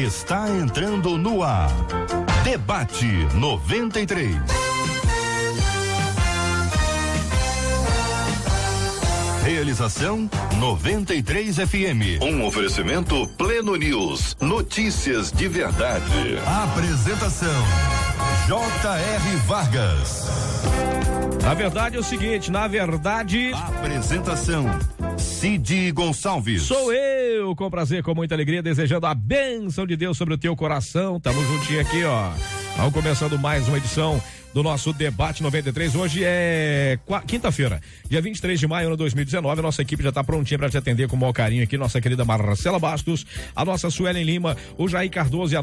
está entrando no ar. Debate 93. Realização 93 FM. Um oferecimento Pleno News. Notícias de verdade. Apresentação J.R. Vargas. Na verdade é o seguinte, Apresentação Cid Gonçalves. Sou eu, com prazer, com muita alegria, desejando a bênção de Deus sobre o teu coração. Tamo juntinho aqui, ó. Vamos começando mais uma edição do nosso Debate 93. Hoje é quinta-feira, dia 23 de maio de 2019. A nossa equipe já está prontinha para te atender com o maior carinho aqui. Nossa querida Marcela Bastos, a nossa Suelen Lima, o Jair Cardoso e a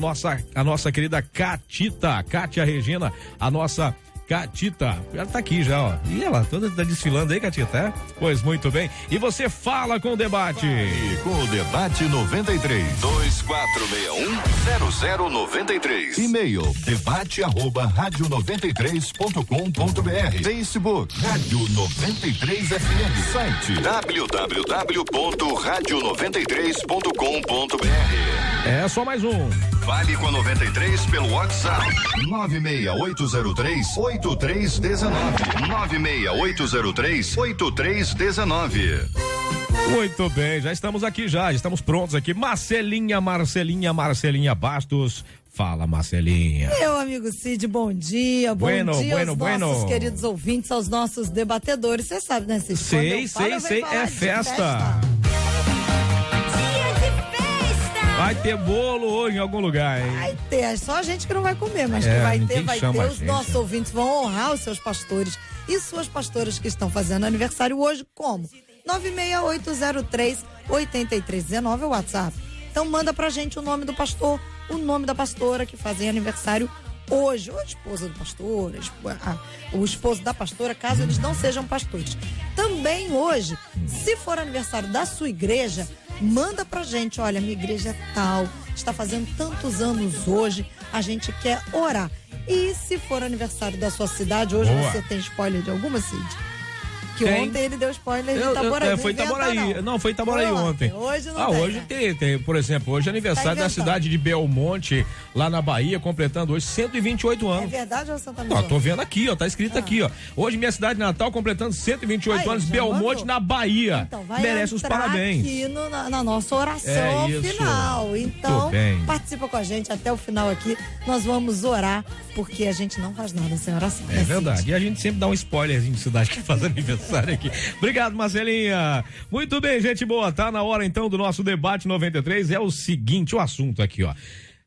nossa querida Cátia Regina, a nossa Catita, ela tá aqui já, ó. E ela toda tá desfilando aí, Catita, é? Pois muito bem. E você fala com o debate. Com o Debate 93. 2461-0093. E-mail debate@radio93.com.br. Facebook Rádio 93 FM. Site www.radio93.com.br. É só mais um. Fale com a 93 pelo WhatsApp 96803-8319. 96803-8319. Muito bem, já estamos aqui já estamos prontos aqui. Marcelinha Bastos. Fala, Marcelinha. Meu amigo Cid, bom dia. Bom dia aos nossos queridos ouvintes, aos nossos debatedores. Você sabe, né, Cid? Sei, é festa. Vai ter bolo hoje em algum lugar, hein? Vai ter, só a gente que não vai comer, mas que vai ter. Os nossos ouvintes vão honrar os seus pastores e suas pastoras que estão fazendo aniversário hoje, como? 96803-8319 é o WhatsApp. Então manda pra gente o nome do pastor, o nome da pastora que fazem aniversário hoje, ou a esposa do pastor, o esposo da pastora, caso eles não sejam pastores. Também hoje, se for aniversário da sua igreja, manda pra gente, olha, minha igreja é tal, está fazendo tantos anos hoje, a gente quer orar. E se for aniversário da sua cidade, hoje você tem spoiler de alguma, Cid? Que ontem ele deu spoiler de Itaboraí. Foi Itaboraí. Não, foi Itaboraí ontem. Hoje não tem. Hoje tem, por exemplo, hoje é aniversário da cidade de Belmonte, lá na Bahia, completando hoje 128 anos. É verdade ou você tá me dizendo? Tô vendo aqui, ó, tá escrito aqui, ó. Hoje minha cidade natal completando 128 anos, Belmonte na Bahia. Então, vai merece os parabéns. Aqui na nossa oração final. Então, participa com a gente até o final aqui. Nós vamos orar, porque a gente não faz nada sem oração. É verdade. Cid? E a gente sempre dá um spoilerzinho de cidade que faz aniversário aqui. Obrigado, Marcelinha. Muito bem, gente boa. Tá na hora então do nosso Debate 93. É o seguinte, o assunto aqui, ó.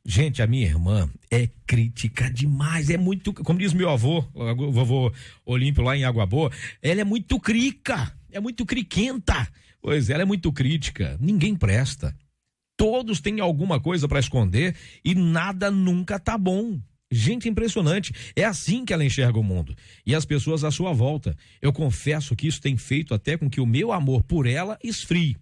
Gente, a minha irmã é crítica demais, é muito, como diz meu avô, o vovô Olímpio lá em Água Boa, ela é muito crica, é muito criquenta. Pois ela é muito crítica, ninguém presta. Todos têm alguma coisa para esconder e nada nunca tá bom. Gente, impressionante. É assim que ela enxerga o mundo e as pessoas à sua volta. Eu confesso que isso tem feito até com que o meu amor por ela esfrie.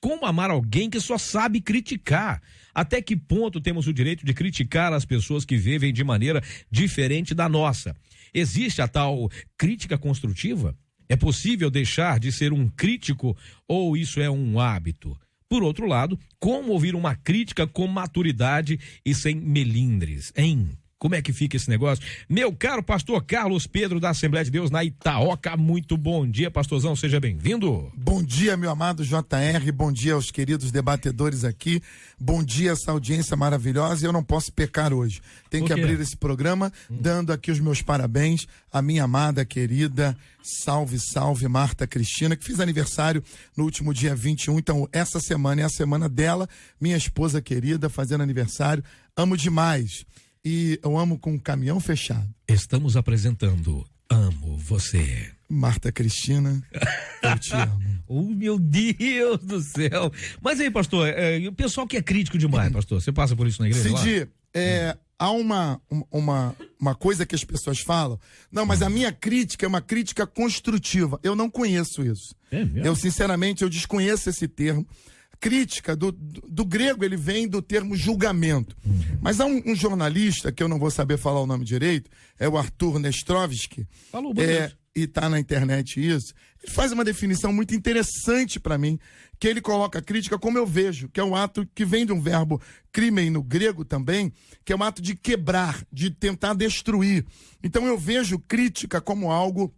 Como amar alguém que só sabe criticar? Até que ponto temos o direito de criticar as pessoas que vivem de maneira diferente da nossa? Existe a tal crítica construtiva? É possível deixar de ser um crítico ou isso é um hábito? Por outro lado, como ouvir uma crítica com maturidade e sem melindres, hein? Como é que fica esse negócio? Meu caro pastor Carlos Pedro da Assembleia de Deus na Itaoca, muito bom dia, pastorzão, seja bem-vindo. Bom dia, meu amado JR, bom dia aos queridos debatedores aqui, bom dia a essa audiência maravilhosa. Eu não posso pecar hoje, tenho que abrir esse programa dando aqui os meus parabéns à minha amada, querida, salve Marta Cristina, que fez aniversário no último dia 21, então essa semana é a semana dela, minha esposa querida, fazendo aniversário, amo demais. E eu amo com um caminhão fechado. Estamos apresentando Amo Você. Marta Cristina, eu te amo. Oh, meu Deus do céu. Mas aí, pastor, o pessoal que é crítico demais, pastor, você passa por isso na igreja? Cid, há uma coisa que as pessoas falam, não, mas a minha crítica é uma crítica construtiva. Eu não conheço isso. É mesmo? Eu, sinceramente, eu desconheço esse termo. Crítica, do grego, ele vem do termo julgamento. Mas há um jornalista, que eu não vou saber falar o nome direito, é o Arthur Nestrovski. Falou bonito. e tá na internet isso, ele faz uma definição muito interessante para mim, que ele coloca a crítica como eu vejo, que é um ato que vem de um verbo crimen no grego também, que é um ato de quebrar, de tentar destruir. Então eu vejo crítica como algo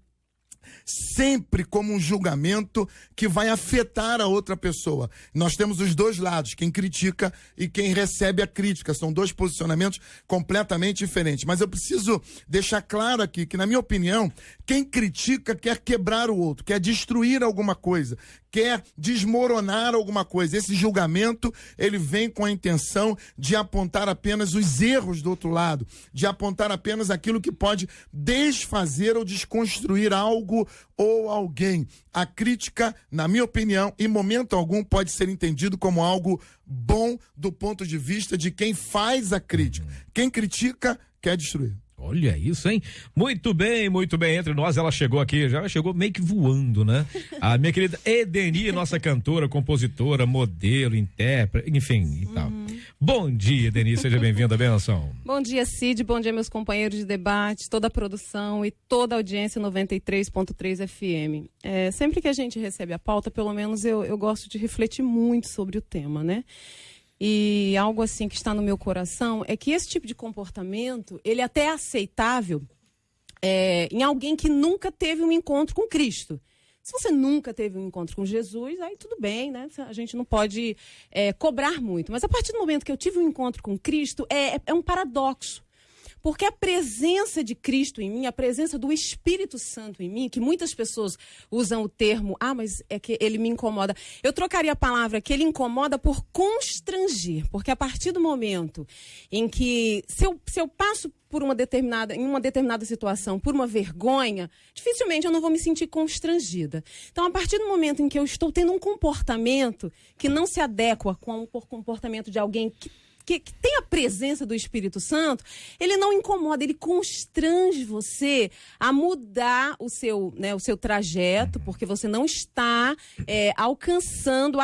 sempre como um julgamento que vai afetar a outra pessoa. Nós temos os dois lados, quem critica e quem recebe a crítica. São dois posicionamentos completamente diferentes. Mas eu preciso deixar claro aqui que, na minha opinião, quem critica quer quebrar o outro, quer destruir alguma coisa, quer desmoronar alguma coisa. Esse julgamento, ele vem com a intenção de apontar apenas os erros do outro lado, de apontar apenas aquilo que pode desfazer ou desconstruir algo ou alguém. A crítica, na minha opinião, em momento algum pode ser entendido como algo bom do ponto de vista de quem faz a crítica. Quem critica quer destruir. Olha isso, hein? Muito bem, entre nós. Ela chegou aqui, já chegou meio que voando, né? A minha querida Edeni, nossa cantora, compositora, modelo, intérprete, enfim e tal. Bom dia, Edeni, seja bem-vinda, benção. Bom dia, Cid, bom dia, meus companheiros de debate, toda a produção e toda a audiência 93.3 FM. Sempre que a gente recebe a pauta, pelo menos eu gosto de refletir muito sobre o tema, né? E algo assim que está no meu coração é que esse tipo de comportamento, ele até é aceitável em alguém que nunca teve um encontro com Cristo. Se você nunca teve um encontro com Jesus, aí tudo bem, né? A gente não pode cobrar muito. Mas a partir do momento que eu tive um encontro com Cristo, é um paradoxo. Porque a presença de Cristo em mim, a presença do Espírito Santo em mim, que muitas pessoas usam o termo, mas é que ele me incomoda. Eu trocaria a palavra que ele incomoda por constranger. Porque a partir do momento em que, se eu passo em uma determinada situação, por uma vergonha, dificilmente eu não vou me sentir constrangida. Então, a partir do momento em que eu estou tendo um comportamento que não se adequa com o comportamento de alguém que tem a presença do Espírito Santo, ele não incomoda, ele constrange você a mudar o seu trajeto, porque você não está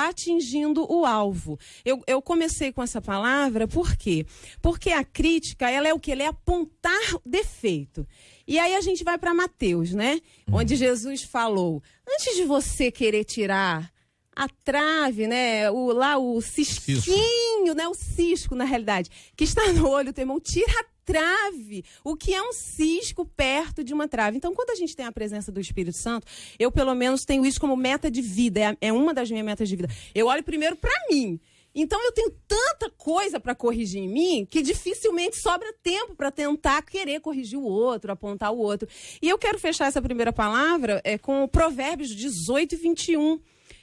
atingindo o alvo. Eu comecei com essa palavra, por quê? Porque a crítica, ela é o quê? Ela é apontar defeito. E aí a gente vai para Mateus, né? Onde Jesus falou, antes de você querer tirar a trave, né? O cisquinho, né? O cisco, na realidade, que está no olho do teu irmão, tira a trave. O que é um cisco perto de uma trave? Então, quando a gente tem a presença do Espírito Santo, eu, pelo menos, tenho isso como meta de vida. É uma das minhas metas de vida. Eu olho primeiro para mim. Então, eu tenho tanta coisa para corrigir em mim que dificilmente sobra tempo para tentar querer corrigir o outro, apontar o outro. E eu quero fechar essa primeira palavra com Provérbios 18 e 21.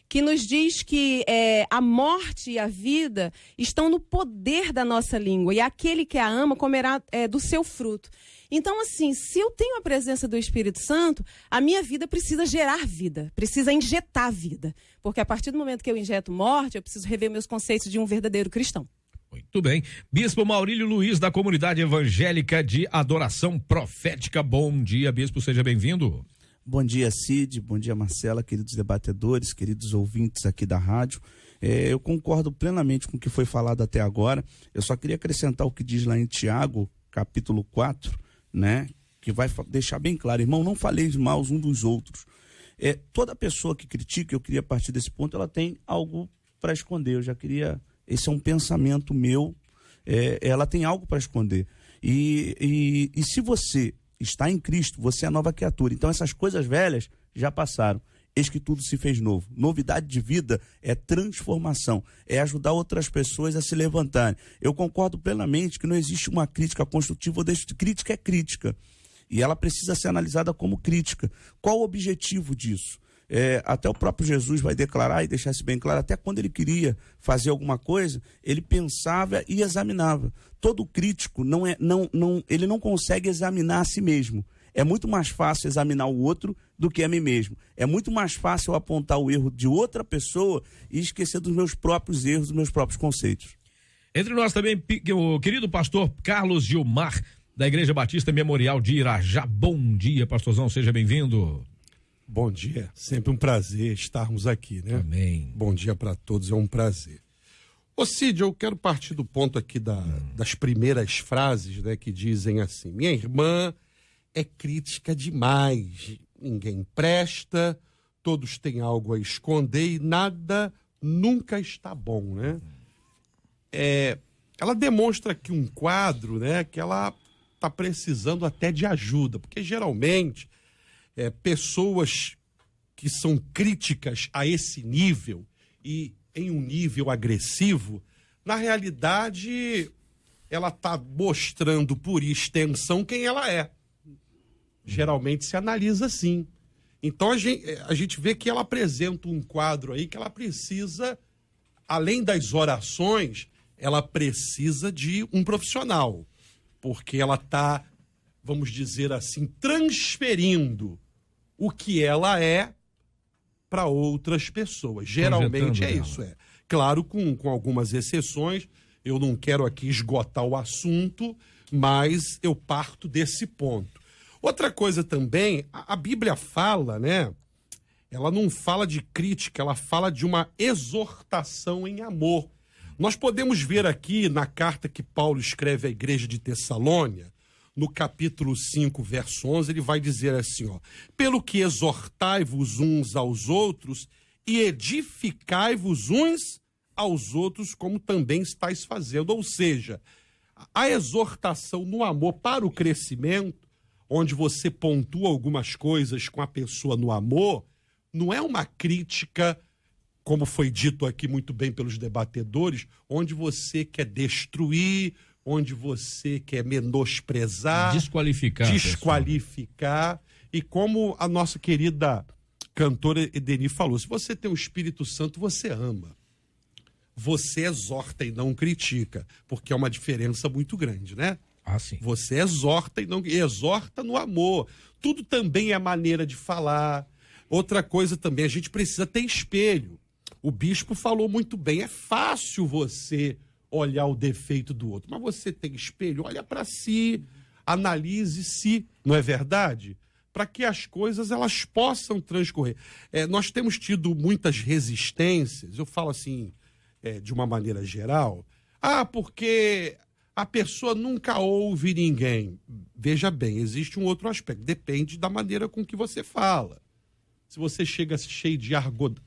Que nos diz que a morte e a vida estão no poder da nossa língua, e aquele que a ama comerá do seu fruto. Então, assim, se eu tenho a presença do Espírito Santo, a minha vida precisa gerar vida, precisa injetar vida. Porque a partir do momento que eu injeto morte, eu preciso rever meus conceitos de um verdadeiro cristão. Muito bem. Bispo Maurílio Luiz, da Comunidade Evangélica de Adoração Profética. Bom dia, Bispo, seja bem-vindo. Bom dia, Cid, bom dia, Marcela, queridos debatedores, queridos ouvintes aqui da rádio. Eu concordo plenamente com o que foi falado até agora. Eu só queria acrescentar o que diz lá em Tiago, capítulo 4, né? Que vai deixar bem claro, irmão, não faleis mal uns dos outros. Toda pessoa que critica, eu queria partir desse ponto, ela tem algo para esconder. Esse é um pensamento meu, ela tem algo para esconder. E se você está em Cristo, você é nova criatura. Então essas coisas velhas já passaram. Eis que tudo se fez novo. Novidade de vida é transformação, é ajudar outras pessoas a se levantarem. Eu concordo plenamente que não existe uma crítica construtiva ou destrutiva. Crítica é crítica. E ela precisa ser analisada como crítica. Qual o objetivo disso? Até o próprio Jesus vai declarar e deixar isso bem claro, até quando ele queria fazer alguma coisa, ele pensava e examinava. Todo crítico ele não consegue examinar a si mesmo. É muito mais fácil examinar o outro do que a mim mesmo. É muito mais fácil eu apontar o erro de outra pessoa e esquecer dos meus próprios erros, dos meus próprios conceitos. Entre nós também o querido pastor Carlos Gilmar, da Igreja Batista Memorial de Irajá. Bom dia, pastorzão, seja bem-vindo. Bom dia, sempre um prazer estarmos aqui, né? Amém. Bom dia para todos, é um prazer. Ô Cid, eu quero partir do ponto aqui das primeiras frases, né, que dizem assim, minha irmã é crítica demais, ninguém presta, todos têm algo a esconder e nada nunca está bom, né? Ela demonstra aqui um quadro, né, que ela está precisando até de ajuda, porque geralmente pessoas que são críticas a esse nível e em um nível agressivo, na realidade ela está mostrando por extensão quem ela é. Geralmente se analisa assim. Então a gente vê que ela apresenta um quadro aí que ela precisa, além das orações, ela precisa de um profissional, porque ela está, vamos dizer assim, transferindo o que ela é para outras pessoas. Geralmente é isso. Claro, com algumas exceções, eu não quero aqui esgotar o assunto, mas eu parto desse ponto. Outra coisa também, a Bíblia fala, né? Ela não fala de crítica, ela fala de uma exortação em amor. Nós podemos ver aqui na carta que Paulo escreve à igreja de Tessalônia, no capítulo 5, verso 11, ele vai dizer assim, ó: pelo que exortai-vos uns aos outros e edificai-vos uns aos outros, como também estáis fazendo. Ou seja, a exortação no amor para o crescimento, onde você pontua algumas coisas com a pessoa no amor, não é uma crítica, como foi dito aqui muito bem pelos debatedores, onde você quer destruir, onde você quer menosprezar, desqualificar. E como a nossa querida cantora Edeni falou, se você tem o Espírito Santo, você ama. Você exorta e não critica, porque é uma diferença muito grande, né? Ah, sim. Você exorta e não exorta no amor. Tudo também é maneira de falar. Outra coisa também, a gente precisa ter espelho. O bispo falou muito bem, é fácil você olhar o defeito do outro, mas você tem espelho, olha para si, analise-se, não é verdade? Para que as coisas elas possam transcorrer. Nós temos tido muitas resistências, eu falo assim, de uma maneira geral, porque a pessoa nunca ouve ninguém. Veja bem, existe um outro aspecto, depende da maneira com que você fala. Se você chega cheio de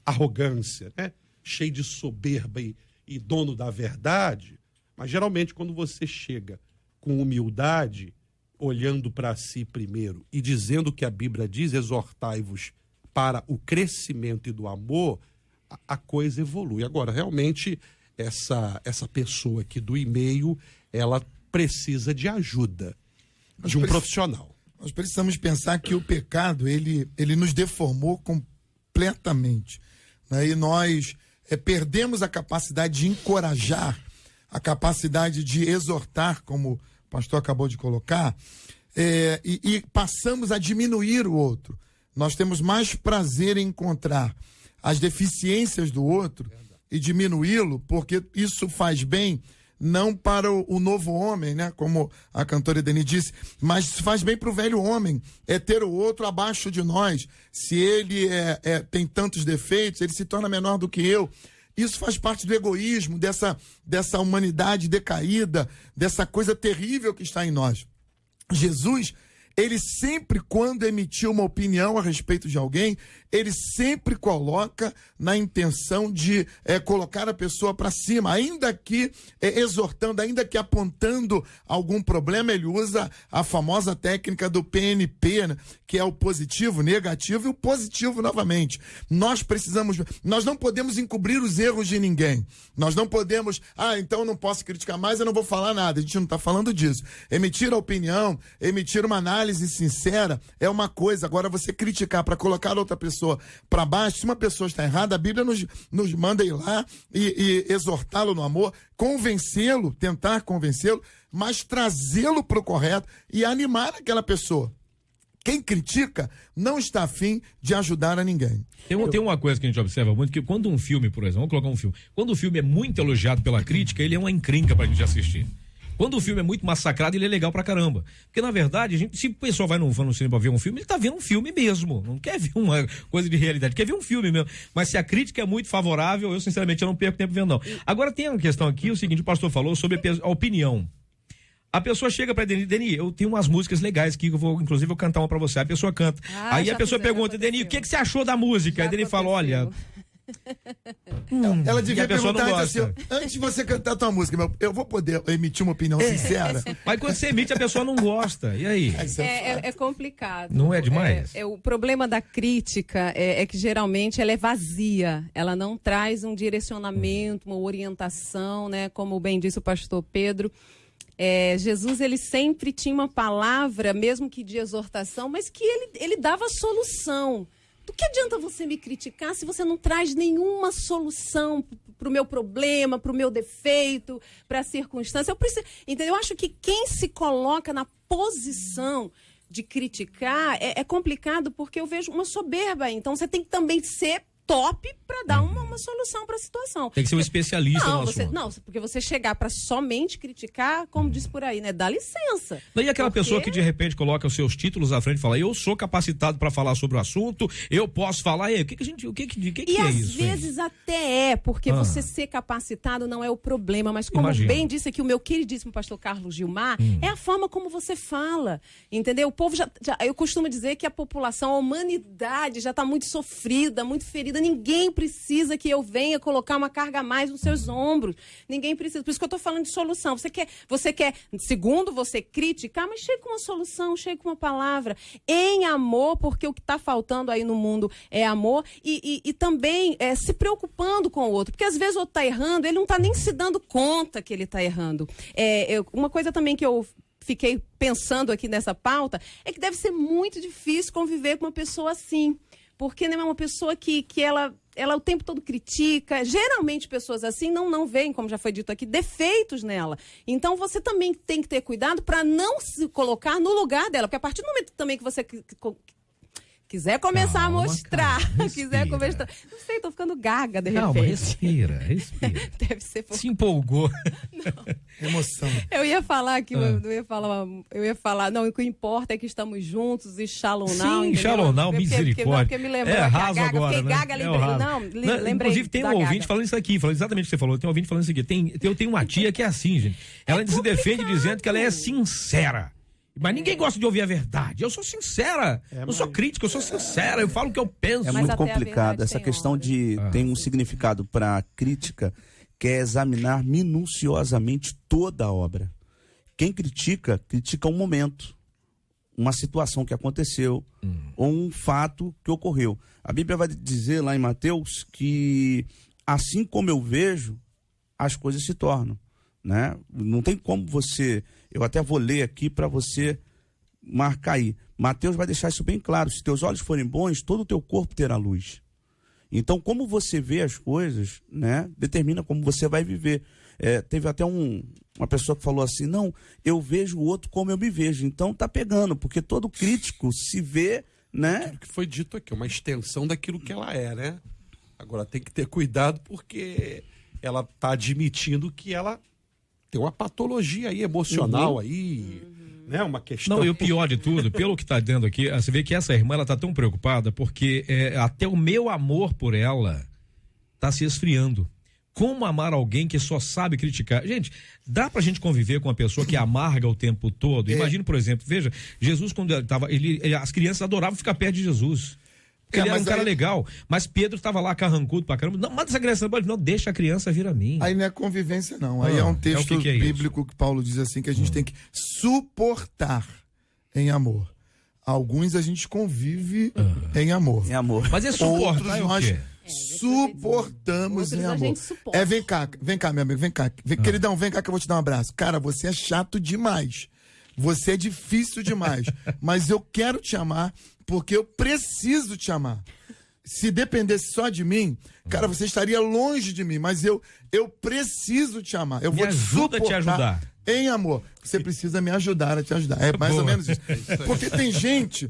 arrogância, né? Cheio de soberba e dono da verdade, mas geralmente quando você chega com humildade, olhando para si primeiro e dizendo o que a Bíblia diz, exortai-vos para o crescimento e do amor, a coisa evolui. Agora, realmente, essa pessoa aqui do e-mail, ela precisa de ajuda de um profissional. Nós precisamos pensar que o pecado, ele nos deformou completamente, né? E nós perdemos a capacidade de encorajar, a capacidade de exortar, como o pastor acabou de colocar, e passamos a diminuir o outro. Nós temos mais prazer em encontrar as deficiências do outro e diminuí-lo, porque isso faz bem não para o novo homem, né? Como a cantora Edeni disse, mas faz bem para o velho homem, ter o outro abaixo de nós. Se ele tem tantos defeitos, ele se torna menor do que eu. Isso faz parte do egoísmo, dessa humanidade decaída, dessa coisa terrível que está em nós. Jesus, ele sempre, quando emitiu uma opinião a respeito de alguém, ele sempre coloca na intenção de colocar a pessoa para cima, ainda que exortando, ainda que apontando algum problema. Ele usa a famosa técnica do PNP, né, que é o positivo, negativo e o positivo novamente. Nós não podemos encobrir os erros de ninguém. Nós não podemos, então eu não posso criticar mais, eu não vou falar nada. A gente não está falando disso. Emitir a opinião, emitir uma análise sincera é uma coisa. Agora, você criticar para colocar outra pessoa para baixo, se uma pessoa está errada, a Bíblia nos manda ir lá e exortá-lo no amor, convencê-lo, tentar convencê-lo, mas trazê-lo para o correto e animar aquela pessoa. Quem critica não está afim de ajudar a ninguém. Tem uma coisa que a gente observa muito, que quando um filme, por exemplo, vamos colocar um filme, quando o filme é muito elogiado pela crítica, ele é uma encrenca pra gente assistir. Quando o filme é muito massacrado, ele é legal pra caramba. Porque, na verdade, se o pessoal vai no cinema pra ver um filme, ele tá vendo um filme mesmo. Não quer ver uma coisa de realidade, quer ver um filme mesmo. Mas se a crítica é muito favorável, eu, sinceramente, eu não perco tempo vendo, não. Agora, tem uma questão aqui, o seguinte, o pastor falou sobre a opinião. A pessoa chega pra Deni, eu tenho umas músicas legais aqui que eu vou, inclusive, eu cantar uma pra você. A pessoa canta. Aí a pessoa pergunta, Deni, o que você achou da música? Aí Deni fala, olha... Ela devia perguntar assim, gosta. antes de você cantar a tua música, eu vou poder emitir uma opinião sincera? Mas quando você emite, a pessoa não gosta. E aí? É complicado. Não é demais? O problema da crítica é que geralmente ela é vazia. Ela não traz um direcionamento, uma orientação, né? Como bem disse o pastor Pedro. Jesus, ele sempre tinha uma palavra, mesmo que de exortação, mas que ele dava solução. Do que adianta você me criticar se você não traz nenhuma solução para o meu problema, para o meu defeito, para a circunstância? Entendeu? Eu acho que quem se coloca na posição de criticar é complicado, porque eu vejo uma soberba aí. Então você tem que também ser top para dar uma solução para a situação. Tem que ser um especialista no assunto. Não, porque você chegar para somente criticar, como diz por aí, né? Dá licença. E aquela pessoa que de repente coloca os seus títulos à frente e fala, eu sou capacitado para falar sobre o assunto, eu posso falar, o que é isso? E às vezes até porque você ser capacitado não é o problema, mas como bem disse aqui o meu queridíssimo pastor Carlos Gilmar, é a forma como você fala, entendeu? O povo eu costumo dizer que a população, a humanidade já está muito sofrida, muito ferida. Ninguém precisa que eu venha colocar uma carga a mais nos seus ombros. Ninguém precisa. Por isso que eu estou falando de solução. Você quer, segundo você, criticar, mas chegue com uma solução, chegue com uma palavra. Em amor, porque o que está faltando aí no mundo é amor. E também se preocupando com o outro. Porque às vezes o outro está errando, ele não está nem se dando conta que ele está errando. Uma coisa também que eu fiquei pensando aqui nessa pauta é que deve ser muito difícil conviver com uma pessoa assim. Porque não é uma pessoa que ela o tempo todo critica. Geralmente pessoas assim não veem, como já foi dito aqui, defeitos nela. Então você também tem que ter cuidado para não se colocar no lugar dela. Porque a partir do momento também que você quiser começar a mostrar, quiser começar... Não sei, estou ficando gaga de repente. Calma, respira. Deve ser... Se empolgou. Emoção. Eu ia falar que não, o que importa é que estamos juntos e Shalom Now. Sim, Shalom Now, misericórdia. Porque me lembrou raso agora, fiquei gaga, lembrei. Inclusive tem um ouvinte falando isso aqui, falando exatamente o que você falou, tem um ouvinte falando isso aqui. Eu tenho uma tia que é assim, gente. Ela se defende dizendo que ela é sincera. Mas ninguém gosta de ouvir a verdade. Eu sou sincera. Eu sou crítica, eu sou sincera. Eu falo o que eu penso. É muito complicado. Essa questão tem um significado para crítica, que é examinar minuciosamente toda a obra. Quem critica um momento, uma situação que aconteceu, ou um fato que ocorreu. A Bíblia vai dizer lá em Mateus que assim como eu vejo, as coisas se tornam. Né? Não tem como você... Eu até vou ler aqui para você marcar aí. Mateus vai deixar isso bem claro. Se teus olhos forem bons, todo o teu corpo terá luz. Então, como você vê as coisas, né, determina como você vai viver. Teve até uma pessoa que falou assim, não, eu vejo o outro como eu me vejo. Então, tá pegando, porque todo crítico se vê, né? Aquilo que foi dito aqui, uma extensão daquilo que ela é, né? Agora, tem que ter cuidado porque ela tá admitindo que ela tem uma patologia aí emocional aí, né? Uma questão... Não, e o pior de tudo, pelo que está dizendo aqui, você vê que essa irmã, ela tá tão preocupada porque até o meu amor por ela tá se esfriando. Como amar alguém que só sabe criticar? Gente, dá pra gente conviver com uma pessoa que amarga o tempo todo? Imagina, por exemplo, veja, Jesus quando ele tava, as crianças adoravam ficar perto de Jesus. Ele era um cara legal, mas Pedro estava lá carrancudo pra caramba. Não, manda essa criança, não, deixa a criança vir a mim. Aí não é convivência, não. Aí é um texto bíblico que Paulo diz assim, que a gente tem que suportar em amor. Alguns a gente convive em amor. Em amor. Mas é suportar é o quê? Suportamos em amor. Vem cá, meu amigo, vem cá. Queridão, vem cá que eu vou te dar um abraço. Cara, você é chato demais. Você é difícil demais. Mas eu quero te amar porque eu preciso te amar. Se dependesse só de mim, cara, você estaria longe de mim, mas eu preciso te amar. Eu vou te suportar te ajudar. Em amor. Você precisa me ajudar a te ajudar. É mais ou menos isso. Porque tem gente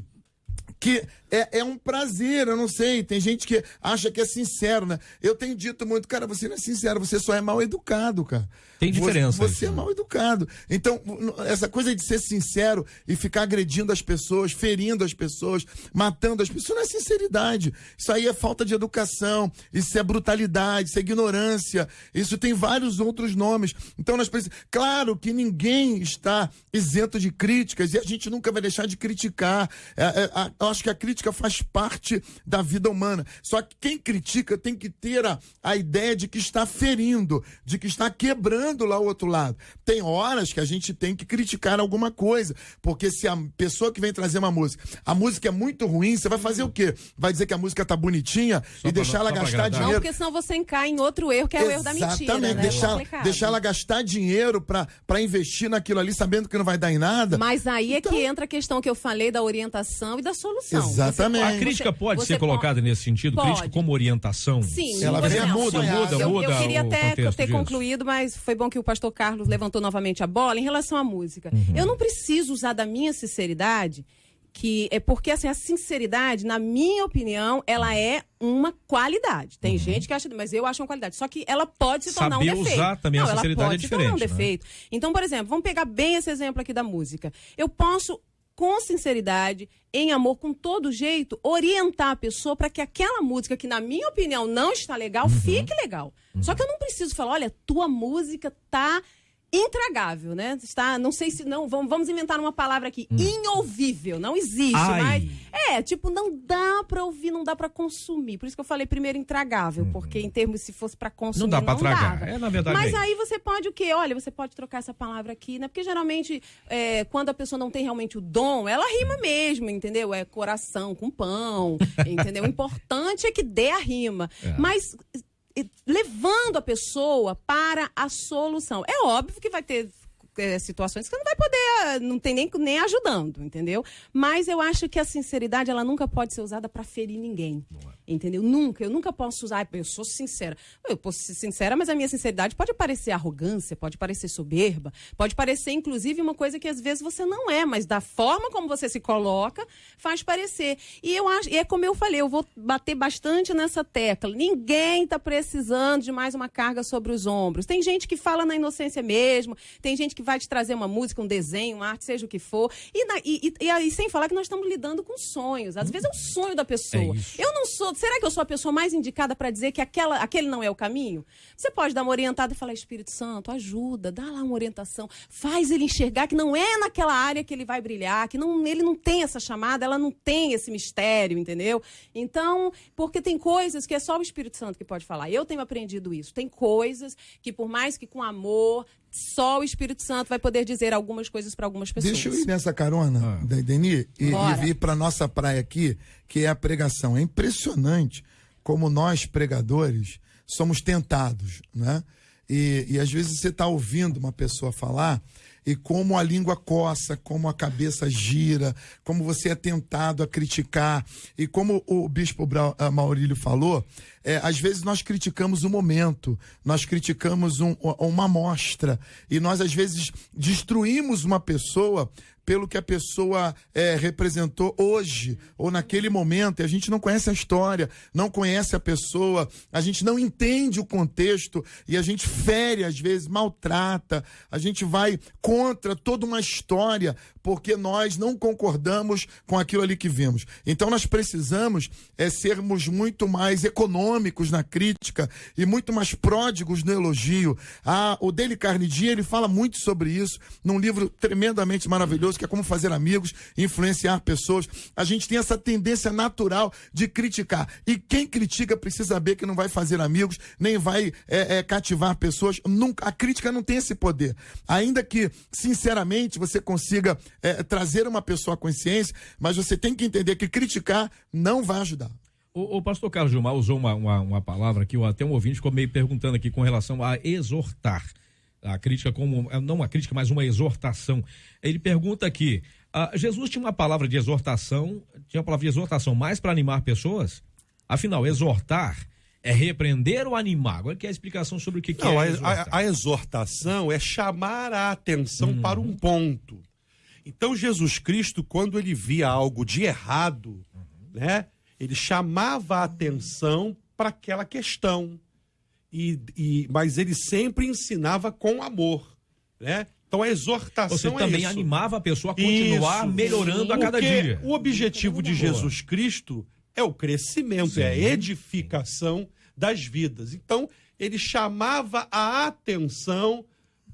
que é um prazer, eu não sei, tem gente que acha que é sincero, né? Eu tenho dito muito, cara, você não é sincero, você só é mal educado, cara. Tem diferença. Você é mal educado. Então, essa coisa de ser sincero e ficar agredindo as pessoas, ferindo as pessoas, matando as pessoas, isso não é sinceridade. Isso aí é falta de educação, isso é brutalidade, isso é ignorância, isso tem vários outros nomes. Então, nós precisamos... Claro que ninguém está isento de críticas e a gente nunca vai deixar de criticar. Eu acho que a crítica faz parte da vida humana. Só que quem critica tem que ter a ideia de que está ferindo, de que está quebrando lá o outro lado. Tem horas que a gente tem que criticar alguma coisa, porque se a pessoa que vem trazer uma música, a música é muito ruim, você vai fazer o quê? Vai dizer que a música tá bonitinha e deixar ela gastar dinheiro? Não, porque senão você cai em outro erro, que é o erro da mentira, né? Deixar ela gastar dinheiro pra investir naquilo ali, sabendo que não vai dar em nada. Mas aí é que entra a questão que eu falei da orientação e da solução. Exatamente. A crítica pode ser colocada nesse sentido? Pode. Crítica como orientação? Sim. Ela muda. Eu queria até ter disso. concluído, mas foi bom que o pastor Carlos levantou novamente a bola em relação à música. Eu não preciso usar da minha sinceridade, que é porque assim, a sinceridade, na minha opinião, ela é uma qualidade. Tem gente que acha, mas eu acho uma qualidade. Só que ela pode se tornar um defeito. Usar também a sinceridade ela pode é se tornar um diferente, defeito. Então, por exemplo, vamos pegar bem esse exemplo aqui da música. Eu posso, com sinceridade, em amor, com todo jeito, orientar a pessoa para que aquela música que, na minha opinião, não está legal, fique legal. Só que eu não preciso falar, olha, tua música tá intragável, né? Está, não sei se não, vamos inventar uma palavra aqui, inouvível, não existe, mas não dá para ouvir, não dá para consumir. Por isso que eu falei primeiro intragável, porque em termos se fosse para consumir, não dá para tragar. dava. Na verdade. Mas aí você pode o quê? Olha, você pode trocar essa palavra aqui, né? Porque geralmente quando a pessoa não tem realmente o dom, ela rima mesmo, entendeu? É coração com pão, entendeu? O importante é que dê a rima. Mas levando a pessoa para a solução. É óbvio que vai ter situações que você não vai poder, não tem nem ajudando, entendeu? Mas eu acho que a sinceridade, ela nunca pode ser usada para ferir ninguém, entendeu? Eu nunca posso usar, eu sou sincera. Eu posso ser sincera, mas a minha sinceridade pode parecer arrogância, pode parecer soberba, pode parecer, inclusive, uma coisa que às vezes você não é, mas da forma como você se coloca, faz parecer. E eu acho, e é como eu falei, eu vou bater bastante nessa tecla. Ninguém está precisando de mais uma carga sobre os ombros. Tem gente que fala na inocência mesmo, tem gente que vai te trazer uma música, um desenho, uma arte, seja o que for. E aí, sem falar que nós estamos lidando com sonhos. Às vezes é o sonho da pessoa. Eu não sou... Será que eu sou a pessoa mais indicada para dizer que aquele não é o caminho? Você pode dar uma orientada e falar, Espírito Santo, ajuda, dá lá uma orientação. Faz ele enxergar que não é naquela área que ele vai brilhar, que ele não tem essa chamada, ela não tem esse mistério, entendeu? Então, porque tem coisas que é só o Espírito Santo que pode falar. Eu tenho aprendido isso. Tem coisas que, por mais que com amor... Só o Espírito Santo vai poder dizer algumas coisas para algumas pessoas. Deixa eu ir nessa carona, Deni, e vir para nossa praia aqui, que é a pregação. É impressionante como nós, pregadores, somos tentados, né? E às vezes você está ouvindo uma pessoa falar e como a língua coça, como a cabeça gira, como você é tentado a criticar. E como o bispo Maurílio falou, às vezes nós criticamos o momento, nós criticamos uma amostra, e nós às vezes destruímos uma pessoa pelo que a pessoa representou hoje, ou naquele momento, e a gente não conhece a história, não conhece a pessoa, a gente não entende o contexto, e a gente fere, às vezes, maltrata, a gente vai contra toda uma história, porque nós não concordamos com aquilo ali que vimos. Então nós precisamos sermos muito mais econômicos na crítica e muito mais pródigos no elogio. O Dale Carnegie, ele fala muito sobre isso num livro tremendamente maravilhoso, que é Como Fazer Amigos e Influenciar Pessoas. A gente tem essa tendência natural de criticar. E quem critica precisa saber que não vai fazer amigos, nem vai cativar pessoas. Nunca, a crítica não tem esse poder. Ainda que, sinceramente, você consiga trazer uma pessoa à consciência, mas você tem que entender que criticar não vai ajudar. O pastor Carlos Gilmar usou uma palavra que até um ouvinte ficou meio perguntando aqui com relação a exortar. A crítica como, não uma crítica, mas uma exortação. Ele pergunta aqui, Jesus tinha uma palavra de exortação, mais para animar pessoas? Afinal, exortar é repreender ou animar? Agora que é a explicação sobre o que é exortar. A exortação é chamar a atenção para um ponto. Então, Jesus Cristo, quando ele via algo de errado, né? Ele chamava a atenção para aquela questão, mas ele sempre ensinava com amor, né? Então a exortação Você também animava a pessoa a continuar melhorando a cada dia. O objetivo de Jesus Cristo é o crescimento, é a edificação das vidas. Então ele chamava a atenção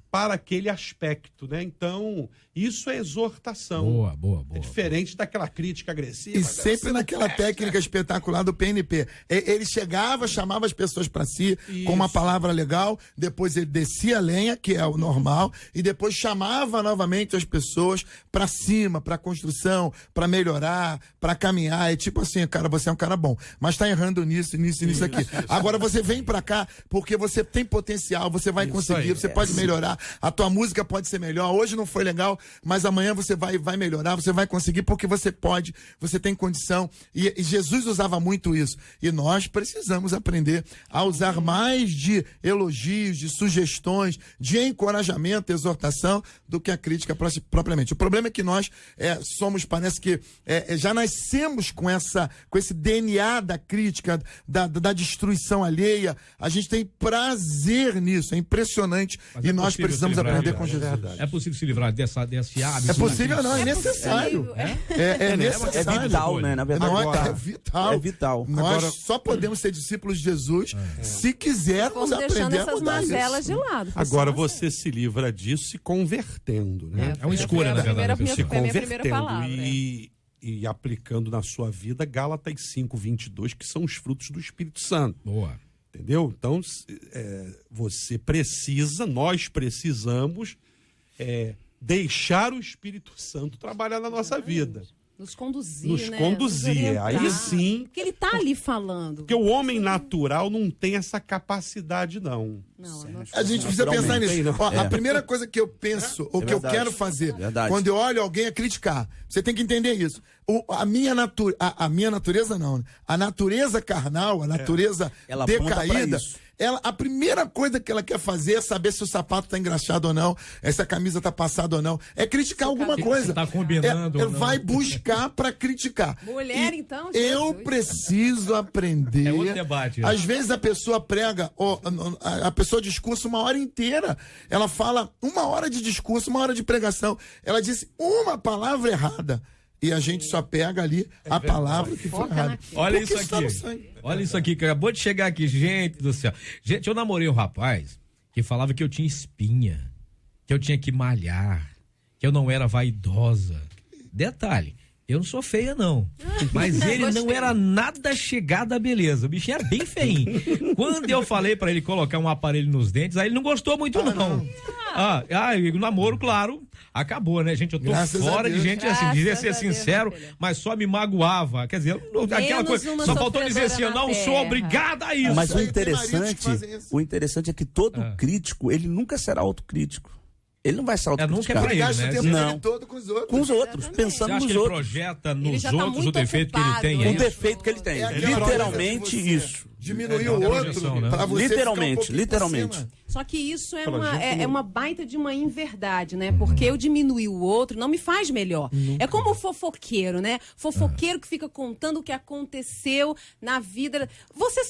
para aquele aspecto, né? Então, isso é exortação. Boa. É diferente daquela crítica agressiva. E sempre naquela técnica espetacular do PNP. Ele chegava, chamava as pessoas para si com uma palavra legal, depois ele descia a lenha, que é o normal, e depois chamava novamente as pessoas para cima, para construção, para melhorar, para caminhar. É tipo assim, cara, você é um cara bom, mas tá errando nisso aqui. Agora você vem para cá porque você tem potencial, você vai conseguir, você pode melhorar, a tua música pode ser melhor. Hoje não foi legal, mas amanhã você vai melhorar, você vai conseguir porque você pode, você tem condição. E Jesus usava muito isso. E nós precisamos aprender a usar mais de elogios, de sugestões, de encorajamento, exortação, do que a crítica propriamente. O problema é que nós parece que já nascemos com esse DNA da crítica, da destruição alheia. A gente tem prazer nisso, é impressionante. E nós precisamos aprender com Jesus. É possível se livrar desse hábito? É possível, não, é necessário. É necessário. É vital, né? Na verdade, é vital. Nós só podemos ser discípulos de Jesus se quisermos aprender a mudar isso. Mazelas de lado. Agora você se livra disso se convertendo, né? É uma escolha, na verdade. Se convertendo e aplicando na sua vida Gálatas 5:22, que são os frutos do Espírito Santo. Boa. Entendeu? Então, nós precisamos deixar o Espírito Santo trabalhar na nossa vida. Nos conduzir, Nos né? conduzir. Aí sim. Porque ele tá ali falando. Porque o homem natural não tem essa capacidade, não. A gente precisa pensar nisso. A primeira coisa que eu penso, ou que eu quero fazer, quando eu olho alguém, é criticar. Você tem que entender isso. A minha natureza não. A natureza carnal, a natureza decaída, a primeira coisa que ela quer fazer é saber se o sapato tá engraxado ou não, se a camisa tá passada ou não. É criticar alguma coisa. Tá combinando ou não. Vai buscar para criticar. Mulher, então, eu preciso aprender. É outro debate. Às vezes a pessoa prega, a pessoa discursa uma hora inteira. Ela fala 1 hora de discurso, 1 hora de pregação. Ela disse uma palavra errada. E a gente só pega ali a palavra que foi errada. Olha isso aqui. Olha isso aqui, que acabou de chegar aqui, gente do céu. Gente, eu namorei um rapaz que falava que eu tinha espinha, que eu tinha que malhar, que eu não era vaidosa. Detalhe, eu não sou feia, não. Mas ele não era nada chegado à beleza. O bichinho era bem feinho. Quando eu falei pra ele colocar um aparelho nos dentes, aí ele não gostou muito, não. O namoro, claro, acabou, né, gente? Eu tô fora de gente assim, dizer ser sincero, mas só me magoava. Quer dizer, aquela coisa, só faltou dizer assim, eu não sou obrigada a isso. Mas o interessante é que todo crítico, ele nunca será autocrítico. Ele não vai se autocriticar. Nunca é pra ele, né? Não. Todo com os outros. Com os outros, pensando nos outros. Ele projeta nos outros o defeito que ele tem? O defeito que ele tem. Literalmente isso. Diminuir o outro, né? Pra você literalmente. Só que isso é uma baita de uma inverdade, né? Porque eu diminuir o outro não me faz melhor. É como o fofoqueiro, né? Fofoqueiro que fica contando o que aconteceu na vida. Você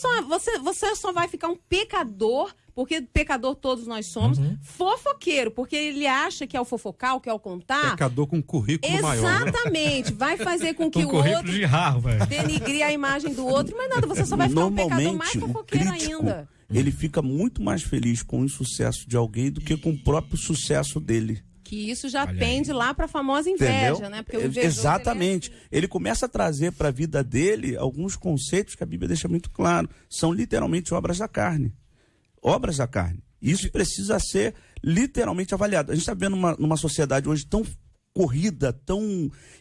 só vai ficar um pecador, porque pecador todos nós somos, fofoqueiro, porque ele acha que é o fofocar, que é o contar. Pecador com currículo maior. Exatamente. Vai fazer com que o currículo de Harvard denigre a imagem do outro, mas nada, você só vai ficar um pecador mais fofoqueiro ainda. Ele fica muito mais feliz com o insucesso de alguém do que com o próprio sucesso dele. Que isso já pende lá para a famosa inveja, entendeu? Né? Porque o exatamente. Ele começa a trazer para a vida dele alguns conceitos que a Bíblia deixa muito claro. São literalmente obras da carne. Obras da carne. Isso precisa ser literalmente avaliado. A gente está vendo numa sociedade hoje tão corrida,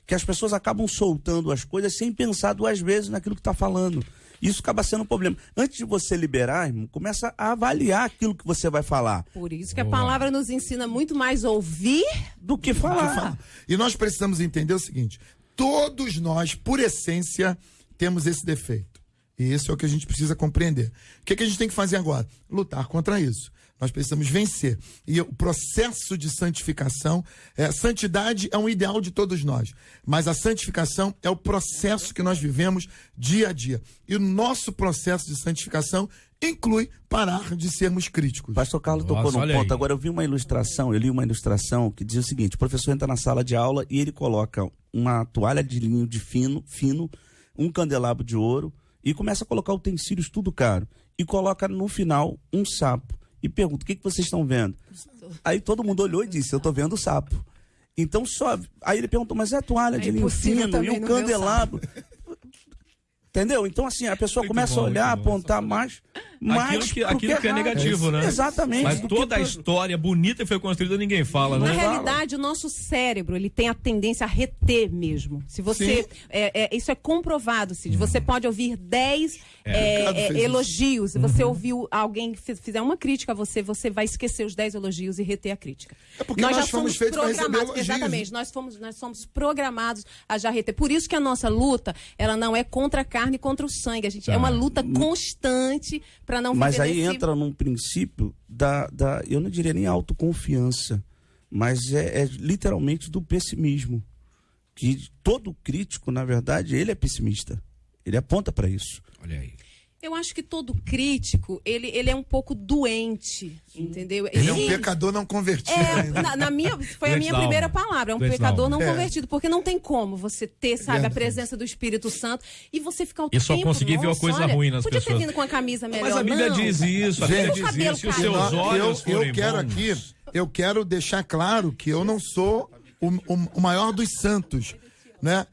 que as pessoas acabam soltando as coisas sem pensar 2 vezes naquilo que está falando. Isso acaba sendo um problema. Antes de você liberar, irmão, começa a avaliar aquilo que você vai falar. Por isso que a palavra nos ensina muito mais ouvir do que falar. E nós precisamos entender o seguinte: todos nós, por essência, temos esse defeito. E isso é o que a gente precisa compreender. O que a gente tem que fazer agora? Lutar contra isso. Nós precisamos vencer. E o processo de santificação, santidade é um ideal de todos nós, mas a santificação é o processo que nós vivemos dia a dia. E o nosso processo de santificação inclui parar de sermos críticos. Pastor Carlos tocou num ponto. Agora eu li uma ilustração que diz o seguinte: o professor entra na sala de aula e ele coloca uma toalha de linho de fino, um candelabro de ouro e começa a colocar utensílios tudo caro. E coloca no final um sapo. E pergunta: o que vocês estão vendo? Aí todo mundo olhou e disse: eu estou vendo o sapo. Então aí ele perguntou: mas é a toalha de linho fino e o candelabro? Entendeu? Então, assim, a pessoa começa a olhar, apontar mais aquilo que é negativo, né? Exatamente. Mas toda a história bonita que foi construída, ninguém fala, né? Na realidade, o nosso cérebro, ele tem a tendência a reter mesmo. Se você... isso é comprovado, Cid. Você pode ouvir 10 elogios. Se você ouviu alguém que fizer uma crítica a você, você vai esquecer os 10 elogios e reter a crítica. É porque nós já fomos feitos para receber elogios. Exatamente. Nós somos programados a já reter. Por isso que a nossa luta, ela não é contra a carne e contra o sangue. A gente é uma luta constante para não viver. Mas aí entra num princípio eu não diria nem autoconfiança, mas é literalmente do pessimismo. Que todo crítico, na verdade, ele é pessimista. Ele aponta para isso. Olha aí. Eu acho que todo crítico, ele é um pouco doente, entendeu? Ele é um pecador não convertido. Foi a minha primeira palavra, é um pecador não convertido, porque não tem como você ter, sabe, a presença do Espírito Santo e você ficar o tempo... E só conseguir ver uma coisa ruim nas pessoas. Podia ter vindo com a camisa melhor, mas a Bíblia diz isso, a Bíblia diz isso, e os seus olhos forem bons. Eu quero deixar claro que eu não sou o maior dos santos, né?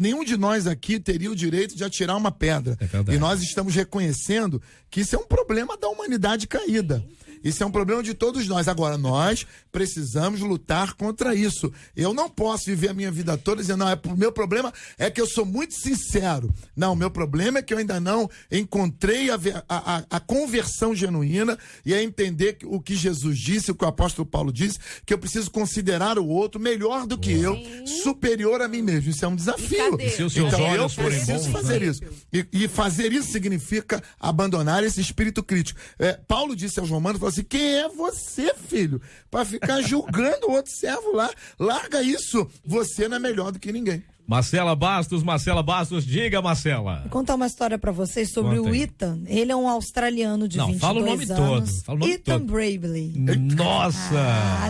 Nenhum de nós aqui teria o direito de atirar uma pedra. E nós estamos reconhecendo que isso é um problema da humanidade caída. Isso é um problema de todos nós. Agora, nós precisamos lutar contra isso. Eu não posso viver a minha vida toda dizendo: não, o meu problema é que eu sou muito sincero. Não, o meu problema é que eu ainda não encontrei a conversão genuína e a entender o que Jesus disse, o que o apóstolo Paulo disse, que eu preciso considerar o outro melhor do que eu, superior a mim mesmo. Isso é um desafio. Então eu preciso fazer isso. E fazer isso significa abandonar esse espírito crítico. Paulo disse aos Romanos, falou assim: quem é você, filho, para ficar julgando o outro servo lá? Larga isso, você não é melhor do que ninguém. Marcela Bastos, diga, Marcela. Vou contar uma história pra vocês sobre o Ethan. Ele é um australiano de 22 fala o nome anos. Todo. Ethan Bravely. Nossa!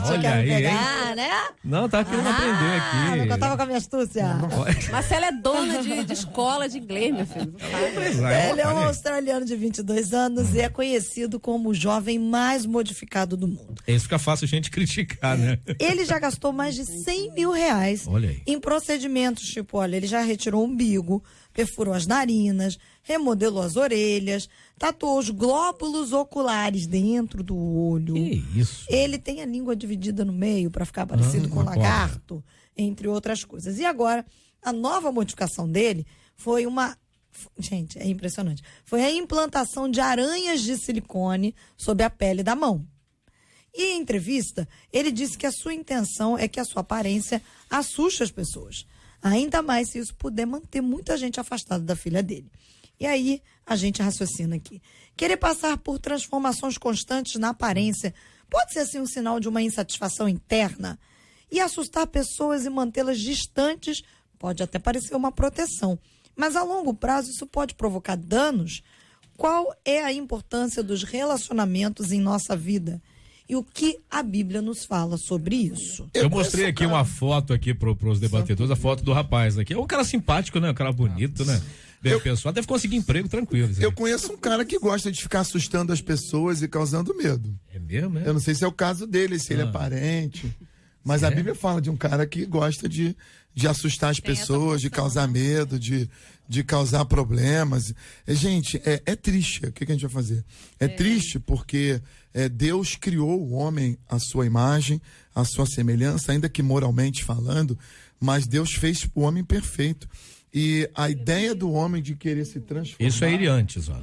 Olha aí, pegar, né? Não, tava querendo aprender aqui. Não contava com a minha astúcia. Marcela é dona de escola de inglês, meu filho. Ele é um australiano de 22 anos e é conhecido como o jovem mais modificado do mundo. Isso fica fácil a gente criticar, né? Ele já gastou mais de 100 mil reais em procedimentos. Tipo, olha, ele já retirou o umbigo, perfurou as narinas, remodelou as orelhas, tatuou os glóbulos oculares dentro do olho. Que isso? Ele tem a língua dividida no meio para ficar parecido com um lagarto, entre outras coisas. E agora, a nova modificação dele foi gente, é impressionante. Foi a implantação de aranhas de silicone sob a pele da mão. E em entrevista, ele disse que a sua intenção é que a sua aparência assuste as pessoas. Ainda mais se isso puder manter muita gente afastada da filha dele. E aí, a gente raciocina aqui. Querer passar por transformações constantes na aparência pode ser, assim, um sinal de uma insatisfação interna. E assustar pessoas e mantê-las distantes pode até parecer uma proteção. Mas, a longo prazo, isso pode provocar danos. Qual é a importância dos relacionamentos em nossa vida? E o que a Bíblia nos fala sobre isso? Eu mostrei aqui uma foto aqui pros debatedores, a foto do rapaz aqui. É um cara simpático, né? Um cara bonito, né? Bem pessoal, deve conseguir emprego tranquilo. Eu conheço um cara que gosta de ficar assustando as pessoas e causando medo. É mesmo, é? Eu não sei se é o caso dele, se ele é parente. Mas a Bíblia fala de um cara que gosta de assustar as pessoas, de causar medo, de causar problemas. Gente, é triste. O que a gente vai fazer? É triste porque Deus criou o homem à sua imagem, à sua semelhança, ainda que moralmente falando, mas Deus fez o homem perfeito. E a ideia do homem de querer se transformar... Isso é ir antes, ó.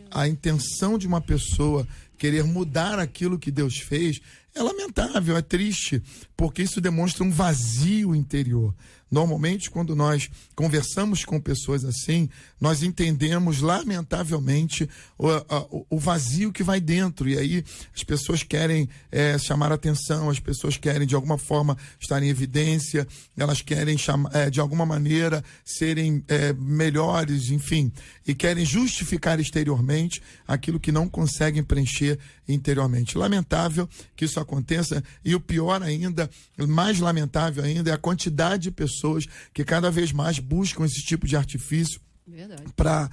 A intenção de uma pessoa querer mudar aquilo que Deus fez é lamentável, é triste, porque isso demonstra um vazio interior. Normalmente, quando nós conversamos com pessoas assim, nós entendemos, lamentavelmente, o vazio que vai dentro. E aí as pessoas querem chamar atenção, as pessoas querem, de alguma forma, estar em evidência, elas querem, de alguma maneira, serem melhores, enfim, e querem justificar exteriormente aquilo que não conseguem preencher interiormente. Lamentável que isso aconteça, e o pior ainda, mais lamentável ainda, é a quantidade de pessoas que cada vez mais buscam esse tipo de artifício para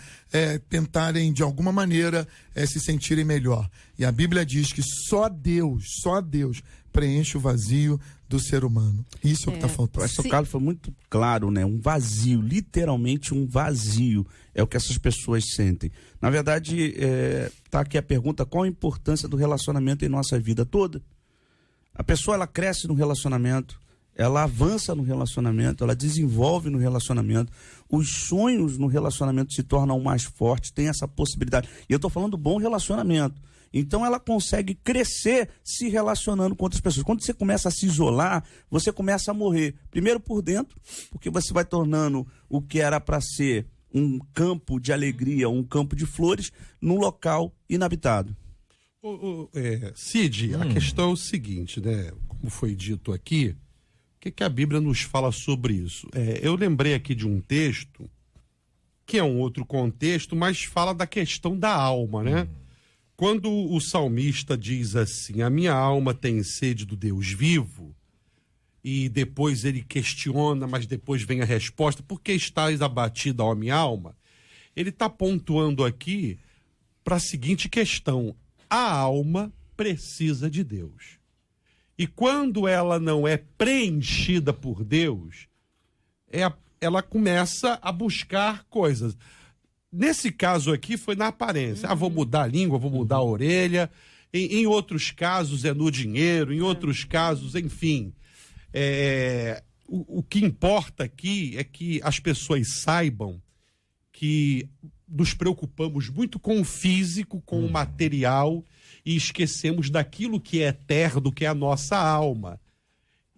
tentarem, de alguma maneira, se sentirem melhor. E a Bíblia diz que só Deus preenche o vazio do ser humano. Isso é o que está faltando. O pastor Carlos foi muito claro, né? Um vazio, literalmente um vazio, é o que essas pessoas sentem. Na verdade, está aqui a pergunta: qual a importância do relacionamento em nossa vida toda? A pessoa, ela cresce no relacionamento, ela avança no relacionamento, ela desenvolve no relacionamento, os sonhos no relacionamento se tornam mais fortes, tem essa possibilidade. E eu estou falando do bom relacionamento. Então ela consegue crescer se relacionando com outras pessoas. Quando você começa a se isolar, você começa a morrer. Primeiro por dentro, porque você vai tornando o que era para ser um campo de alegria, um campo de flores, num local inabitado. Cid, a questão é o seguinte, né? Como foi dito aqui, o que a Bíblia nos fala sobre isso? Eu lembrei aqui de um texto, que é um outro contexto, mas fala da questão da alma, né? Quando o salmista diz assim: a minha alma tem sede do Deus vivo, e depois ele questiona, mas depois vem a resposta: por que estás abatida, ó minha alma? Ele está pontuando aqui para a seguinte questão: a alma precisa de Deus. E quando ela não é preenchida por Deus, ela começa a buscar coisas. Nesse caso aqui foi na aparência. Vou mudar a língua, vou mudar a orelha. Em outros casos é no dinheiro, em outros casos, enfim. O que importa aqui é que as pessoas saibam que nos preocupamos muito com o físico, com o material, e esquecemos daquilo que é eterno, que é a nossa alma.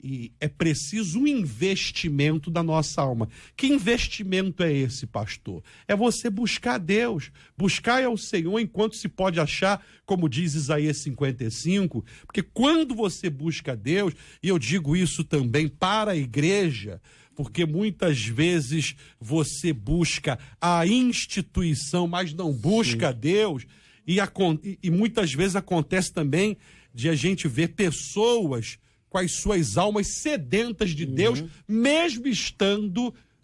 E é preciso um investimento da nossa alma. Que investimento é esse, pastor? É você buscar Deus. Buscar ao Senhor enquanto se pode achar, como diz Isaías 55, porque quando você busca Deus, e eu digo isso também para a igreja, porque muitas vezes você busca a instituição, mas não busca Deus, e muitas vezes acontece também de a gente ver pessoas com as suas almas sedentas de Deus, mesmo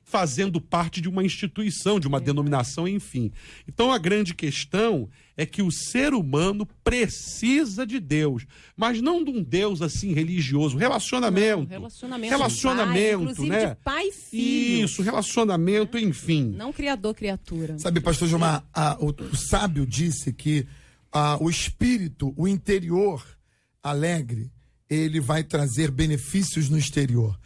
fazendo parte de uma instituição, de uma denominação, enfim. Então a grande questão é que o ser humano precisa de Deus, mas não de um Deus assim religioso, relacionamento, inclusive né? De pai e filho. Isso, relacionamento, enfim. Não criador, criatura. Sabe, pastor Gilmar, o sábio disse que o espírito, o interior alegre, ele vai trazer benefícios no exterior.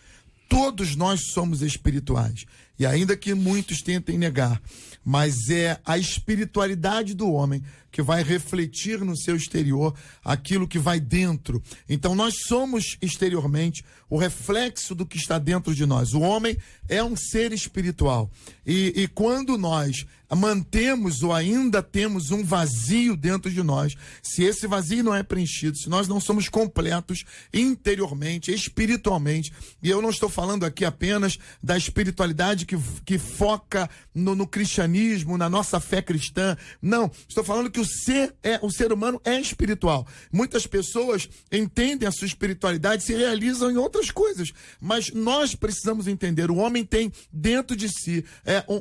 Todos nós somos espirituais. E ainda que muitos tentem negar, mas é a espiritualidade do homem que vai refletir no seu exterior aquilo que vai dentro. Então nós somos exteriormente o reflexo do que está dentro de nós. O homem é um ser espiritual. E quando nós mantemos ou ainda temos um vazio dentro de nós, se esse vazio não é preenchido, se nós não somos completos interiormente, espiritualmente, e eu não estou falando aqui apenas da espiritualidade que foca no cristianismo, na nossa fé cristã, não, estou falando que o ser humano é espiritual. Muitas pessoas entendem a sua espiritualidade, se realizam em outras coisas, mas nós precisamos entender, o homem tem dentro de si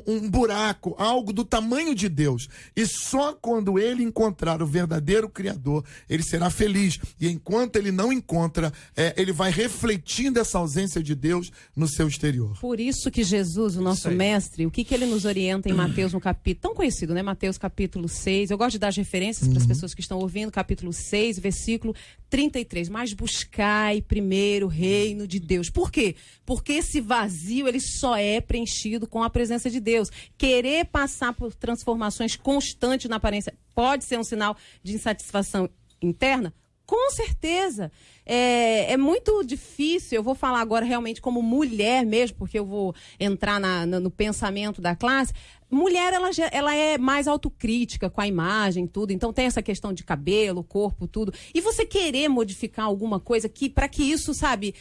um buraco, algo do tamanho de Deus, e só quando ele encontrar o verdadeiro Criador, ele será feliz, e enquanto ele não encontra, ele vai refletindo essa ausência de Deus no seu exterior. Por isso que Jesus, o nosso mestre, o que ele nos orienta em Mateus, no capítulo, tão conhecido, né? Mateus capítulo 6, eu gosto de dar as referências para as pessoas que estão ouvindo, capítulo 6, versículo 33, mas buscai primeiro o reino de Deus. Por quê? Porque esse vazio, ele só é preenchido com a presença de Deus. Querer passar por transformações constantes na aparência pode ser um sinal de insatisfação interna? Com certeza. É muito difícil, eu vou falar agora realmente como mulher mesmo, porque eu vou entrar no pensamento da classe. Mulher, ela é mais autocrítica com a imagem, tudo. Então tem essa questão de cabelo, corpo, tudo. E você querer modificar alguma coisa para que isso, sabe,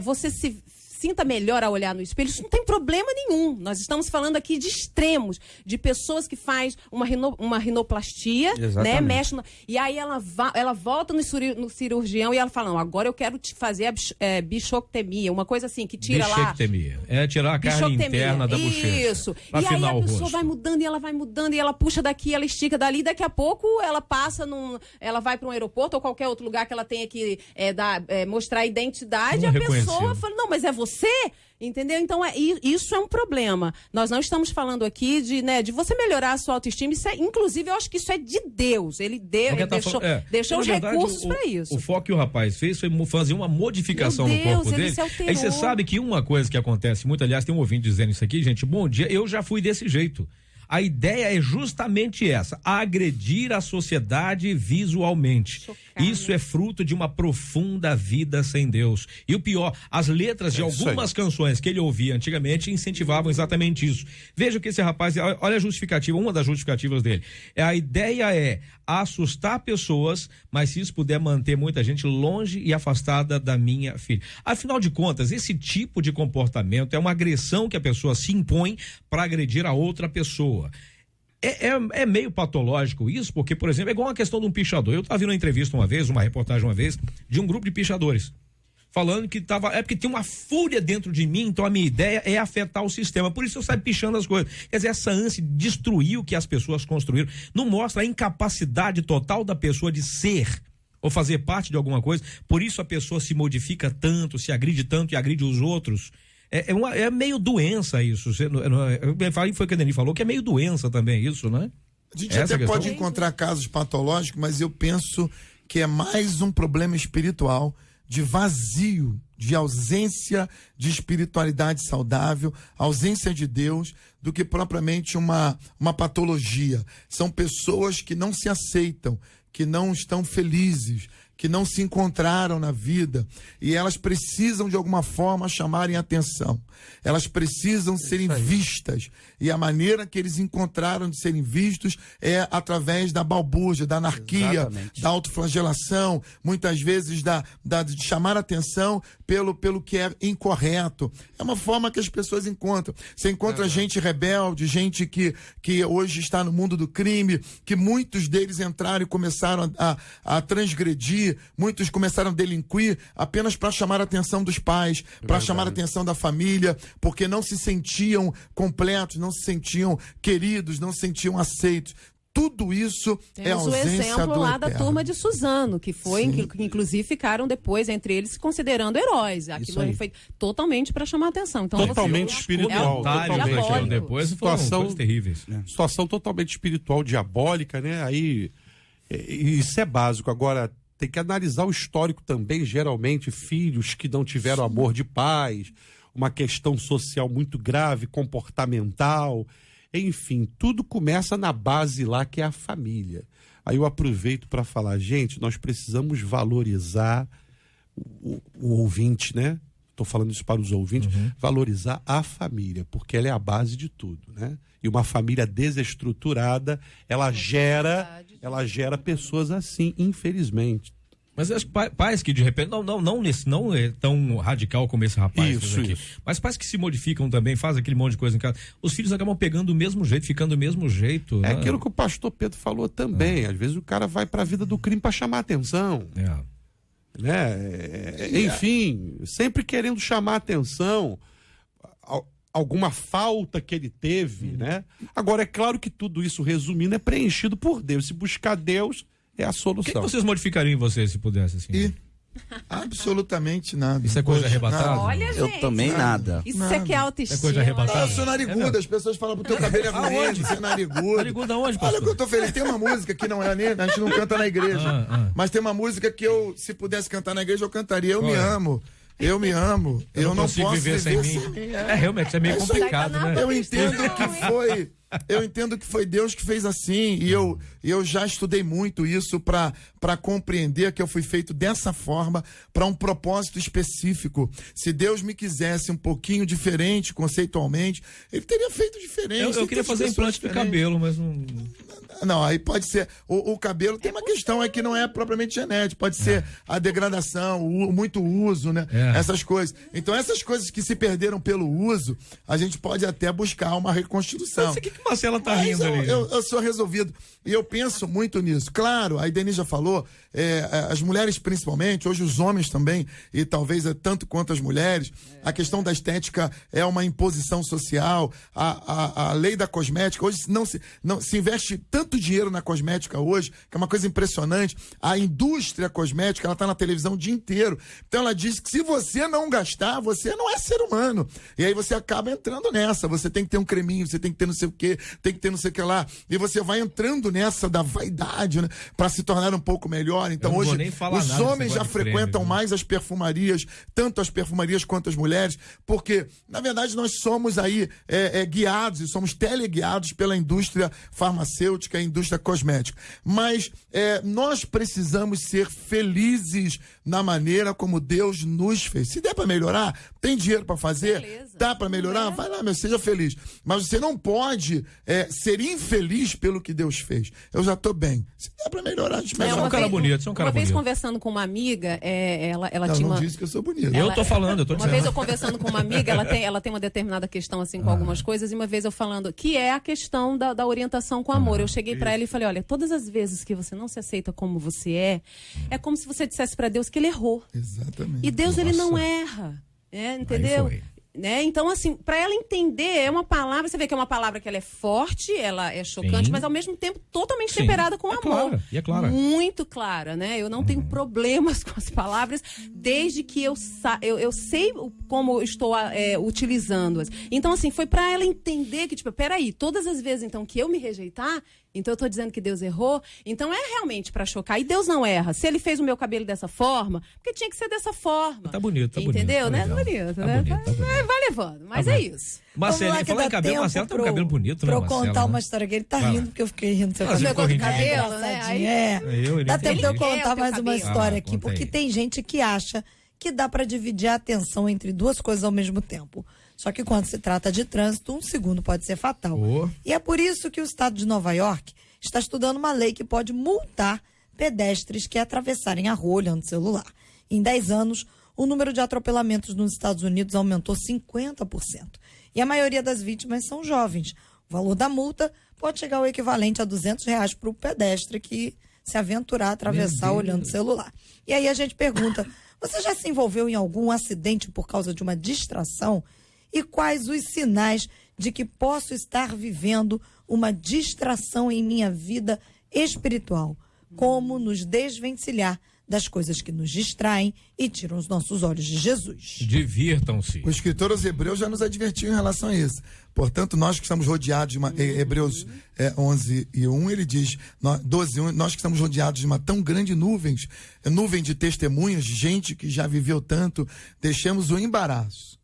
você se sinta melhor a olhar no espelho, isso não tem problema nenhum. Nós estamos falando aqui de extremos, de pessoas que faz uma rinoplastia, né, mexe e aí ela volta no cirurgião e ela fala, não, agora eu quero te fazer a bichectomia, uma coisa assim, que tira bichectomia. É tirar a carne interna da bochecha. Isso. E aí a pessoa vai mudando, e ela puxa daqui, ela estica dali, daqui a pouco ela passa ela vai para um aeroporto ou qualquer outro lugar que ela tenha que mostrar a identidade, e a pessoa fala, não, mas é você? Entendeu? Então, isso é um problema. Nós não estamos falando aqui de você melhorar a sua autoestima. Inclusive, eu acho que isso é de Deus. Ele deixou os recursos para isso. O foco que o rapaz fez foi fazer uma modificação no corpo dele. Aí você sabe que uma coisa que acontece muito, aliás, tem um ouvinte dizendo isso aqui, gente, bom dia, eu já fui desse jeito. A ideia é justamente essa, agredir a sociedade visualmente. Isso é fruto de uma profunda vida sem Deus. E o pior, as letras de algumas canções que ele ouvia antigamente incentivavam exatamente isso. Veja o que esse rapaz, olha a justificativa, uma das justificativas dele. A ideia é assustar pessoas, mas se isso puder manter muita gente longe e afastada da minha filha. Afinal de contas, esse tipo de comportamento é uma agressão que a pessoa se impõe para agredir a outra pessoa. É meio patológico isso, porque, por exemplo, é igual a questão de um pichador. Eu estava vendo uma reportagem uma vez, de um grupo de pichadores, falando que porque tem uma fúria dentro de mim, então a minha ideia é afetar o sistema, por isso eu saio pichando as coisas. Quer dizer, essa ânsia de destruir o que as pessoas construíram, não mostra a incapacidade total da pessoa de ser ou fazer parte de alguma coisa, por isso a pessoa se modifica tanto, se agride tanto e agride os outros. É meio doença isso. Foi o que a Dani falou, que é meio doença também isso, né? A gente até pode encontrar casos patológicos, mas eu penso que é mais um problema espiritual, de vazio, de ausência de espiritualidade saudável, ausência de Deus, do que propriamente uma patologia. São pessoas que não se aceitam, que não estão felizes, que não se encontraram na vida, e elas precisam de alguma forma chamarem atenção, elas precisam serem vistas, e a maneira que eles encontraram de serem vistos é através da balbúrdia, da anarquia, da autoflagelação, muitas vezes de chamar atenção pelo que é incorreto. É uma forma que as pessoas encontram. Você encontra gente rebelde, gente que hoje está no mundo do crime, que muitos deles entraram e começaram a transgredir, muitos começaram a delinquir apenas para chamar a atenção dos pais, para chamar a atenção da família, porque não se sentiam completos, não se sentiam queridos, não se sentiam aceitos. Tudo isso é ausência do Temos o exemplo lá eterno. da turma de Suzano, que inclusive ficaram depois, entre eles, se considerando heróis. Aquilo foi totalmente para chamar a atenção. Então, totalmente espiritual. Depois foram coisas terríveis. Situação totalmente espiritual, diabólica, né? Aí, isso é básico. Agora, tem que analisar o histórico também, geralmente, filhos que não tiveram amor de pais, uma questão social muito grave, comportamental. Enfim, tudo começa na base lá, que é a família. Aí eu aproveito para falar, gente, nós precisamos valorizar o ouvinte, né? Estou falando isso para os ouvintes, valorizar a família, porque ela é a base de tudo, né? E uma família desestruturada, ela gera pessoas assim, infelizmente. Mas as pais que de repente, não é tão radical como esse rapaz aqui, mas pais que se modificam também, fazem aquele monte de coisa em casa, os filhos acabam pegando do mesmo jeito, ficando do mesmo jeito. É né? aquilo que o pastor Pedro falou também, às vezes o cara vai para a vida do crime para chamar atenção. Né? Enfim, sempre querendo chamar atenção, alguma falta que ele teve, né? Agora, é claro que tudo isso, resumindo, é preenchido por Deus. Se buscar Deus, é a solução. O que vocês modificariam em você se pudesse, assim? Absolutamente nada. Isso é coisa arrebatada? Olha, gente. Eu também nada. Isso aqui é autoestima. É coisa arrebatada? Eu sou narigudo, as pessoas falam pro teu cabelo é ruim, você é narigudo. Narigudo aonde, pastor? Olha que eu tô feliz, tem uma música que não é, a gente não canta na igreja, mas tem uma música que eu, se pudesse cantar na igreja, eu cantaria, eu me amo. Eu me amo, eu não posso viver sem mim. Realmente, é meio complicado, né? Eu entendo que foi Eu entendo que foi Deus que fez assim, e eu já estudei muito isso para compreender que eu fui feito dessa forma para um propósito específico. Se Deus me quisesse um pouquinho diferente conceitualmente, ele teria feito diferente. Eu queria fazer implante de cabelo, mas não... Não, aí pode ser. O cabelo tem uma questão aí que não é propriamente genética, pode ser a degradação, muito uso, né? Essas coisas. Então, essas coisas que se perderam pelo uso, a gente pode até buscar uma reconstrução. Não sei o que Marcela tá rindo ali. Eu sou resolvido. E eu penso muito nisso. Claro, a Denise já falou, as mulheres principalmente, hoje os homens também, e talvez tanto quanto as mulheres, a questão da estética é uma imposição social, a lei da cosmética, hoje não se investe tanto dinheiro na cosmética hoje, que é uma coisa impressionante. A indústria cosmética, ela tá na televisão o dia inteiro. Então ela diz que se você não gastar, você não é ser humano. E aí você acaba entrando nessa. Você tem que ter um creminho, você tem que ter não sei o quê, tem que ter não sei o que lá. E você vai entrando nessa da vaidade, né? Pra se tornar um pouco melhor. Então hoje os homens já frequentam mais as perfumarias, tanto as perfumarias quanto as mulheres, porque na verdade nós somos aí guiados e somos teleguiados pela indústria farmacêutica e indústria cosmética. Mas nós precisamos ser felizes na maneira como Deus nos fez. Se der para melhorar, tem dinheiro para fazer, beleza. Dá para melhorar, vai lá, seja feliz. Mas você não pode ser infeliz pelo que Deus fez. Eu já tô bem. Se der para melhorar, a gente melhora. Uma vez conversando com uma amiga, ela tinha não disse que eu sou bonito. Eu tô falando, eu tô dizendo. Uma vez eu conversando com uma amiga, ela tem uma determinada questão assim com algumas coisas, e uma vez eu falando que é a questão da orientação com amor. Eu cheguei para ela e falei, olha, todas as vezes que você não se aceita como você é como se você dissesse para Deus que ele errou. Exatamente. E Deus, ele não erra. Entendeu? Né? Então, assim, para ela entender, é uma palavra, você vê que é uma palavra que ela é forte, ela é chocante, sim, mas ao mesmo tempo totalmente temperada com amor. Clara, e é clara. Muito clara, né? Eu não tenho problemas com as palavras, desde que eu sei como eu estou utilizando-as. Então, assim, foi para ela entender que, tipo, peraí, todas as vezes, então, que eu me rejeitar, então eu tô dizendo que Deus errou, então é realmente para chocar. E Deus não erra. Se ele fez o meu cabelo dessa forma, porque tinha que ser dessa forma. Tá bonito, tá entendeu, bonito. Né? Bonito, tá né? Bonito, tá bonito. Vai levando, mas é isso. Marcelo, falar em cabelo, Marcelo tem um cabelo bonito, né, Pra eu Marcelo, contar né? uma história que ele tá rindo, porque eu fiquei rindo do seu Você ficou rindo. Cabelo, né? Dá tempo de eu contar mais uma história aqui, conta porque aí. tem gente que acha que dá pra dividir a atenção entre duas coisas ao mesmo tempo. Só que quando se trata de trânsito, um segundo pode ser fatal. E é por isso que o estado de Nova York está estudando uma lei que pode multar pedestres que atravessarem a rua olhando o celular. Em 10 anos, o número de atropelamentos nos Estados Unidos aumentou 50%. E a maioria das vítimas são jovens. O valor da multa pode chegar ao equivalente a R$200 para o pedestre que se aventurar a atravessar olhando o celular. E aí a gente pergunta, você já se envolveu em algum acidente por causa de uma distração? E quais os sinais de que posso estar vivendo uma distração em minha vida espiritual? Como nos desvencilhar das coisas que nos distraem e tiram os nossos olhos de Jesus. Divirtam-se. O escritor aos Hebreus já nos advertiu em relação a isso. Portanto, nós que estamos rodeados de uma... Hebreus 11:1, ele diz, 12:1, nós que estamos rodeados de uma tão grande nuvem de testemunhas, de gente que já viveu tanto, deixemos o embaraço.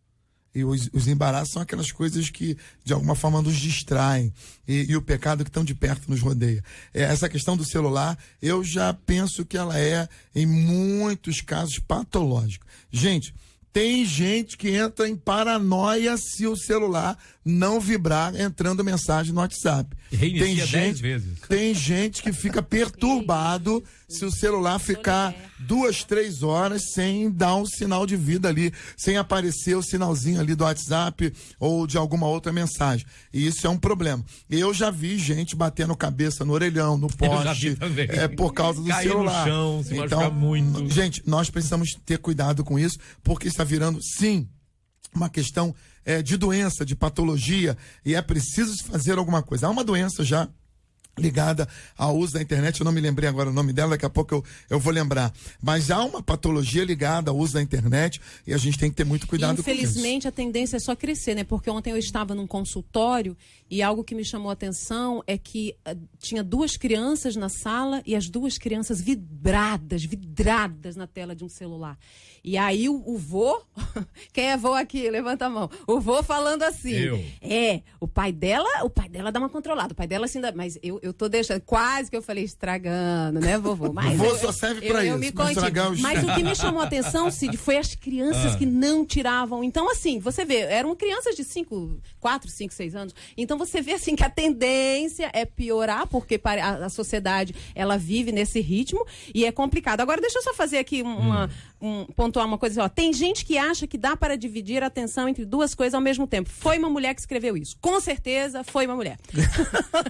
E os embaraços são aquelas coisas que, de alguma forma, nos distraem. E o pecado que tão de perto nos rodeia. Essa questão do celular, eu já penso que ela é, em muitos casos, patológica. Gente, tem gente que entra em paranoia se o celular não vibrar entrando mensagem no WhatsApp. Reinicia 10 vezes. Tem gente que fica perturbado se o celular ficar 2, 3 horas sem dar um sinal de vida ali, sem aparecer o sinalzinho ali do WhatsApp ou de alguma outra mensagem. E isso é um problema. Eu já vi gente batendo cabeça no orelhão, no poste, por causa do celular. No chão, se machucar muito. Gente, nós precisamos ter cuidado com isso, porque está virando, sim, uma questão de doença, de patologia, e é preciso fazer alguma coisa. Há uma doença já ligada ao uso da internet. Eu não me lembrei agora o nome dela, daqui a pouco eu vou lembrar. Mas há uma patologia ligada ao uso da internet e a gente tem que ter muito cuidado com isso. Infelizmente, a tendência é só crescer, né? Porque ontem eu estava num consultório e algo que me chamou a atenção é que tinha 2 crianças na sala e as 2 crianças vidradas na tela de um celular. E aí o vô, quem é vô aqui? Levanta a mão. O vô falando assim, o pai dela dá uma controlada, o pai dela assim, mas eu tô deixando, quase que eu falei estragando, né, vovô? Mas o vô só serve pra isso, pra estragar os... Mas o que me chamou a atenção, Cid, foi as crianças que não tiravam. Então, assim, você vê, eram crianças de 4, 5, 6 anos. Então, você vê, assim, que a tendência é piorar, porque a sociedade, ela vive nesse ritmo e é complicado. Agora, deixa eu só fazer aqui pontuar uma coisa. Ó, tem gente que acha que dá para dividir a atenção entre 2 coisas ao mesmo tempo. Foi uma mulher que escreveu isso. Com certeza, foi uma mulher.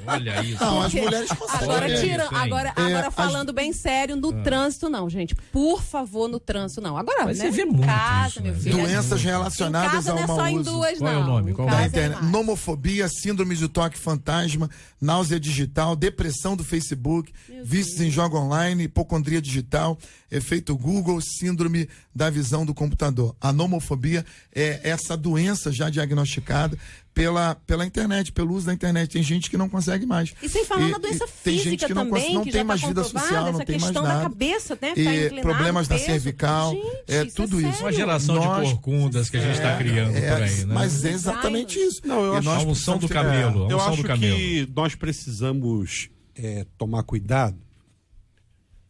Olha isso. Não, as mulheres conseguem. Agora falando bem sério, no trânsito não, gente. Por favor, no trânsito não. Agora, mas né? você vê muito casa, isso, meu né? filho. Doenças relacionadas ao mau uso. Não é só em 2, Qual não. é o nome? Qual Da internet. Nomofobia, síndrome de toque fantasma, náusea digital, depressão do Facebook, vícios em jogo online, hipocondria digital, efeito Google, síndrome da visão do computador. A nomofobia é essa doença já diagnosticada pela internet, pelo uso da internet. Tem gente que não consegue mais. E sem falar na doença tem física gente que também, não que tem já mais tá vida comprovada, social, não essa tem mais questão nada. da cabeça, né? E Ficar inclinado, problemas da peso. cervical, Gente, tudo é isso. Uma geração de corcundas que a gente está criando por aí, né? Mas é exatamente isso. Não, eu acho a unção do camelo. Eu a unção acho do camelo. que nós precisamos tomar cuidado.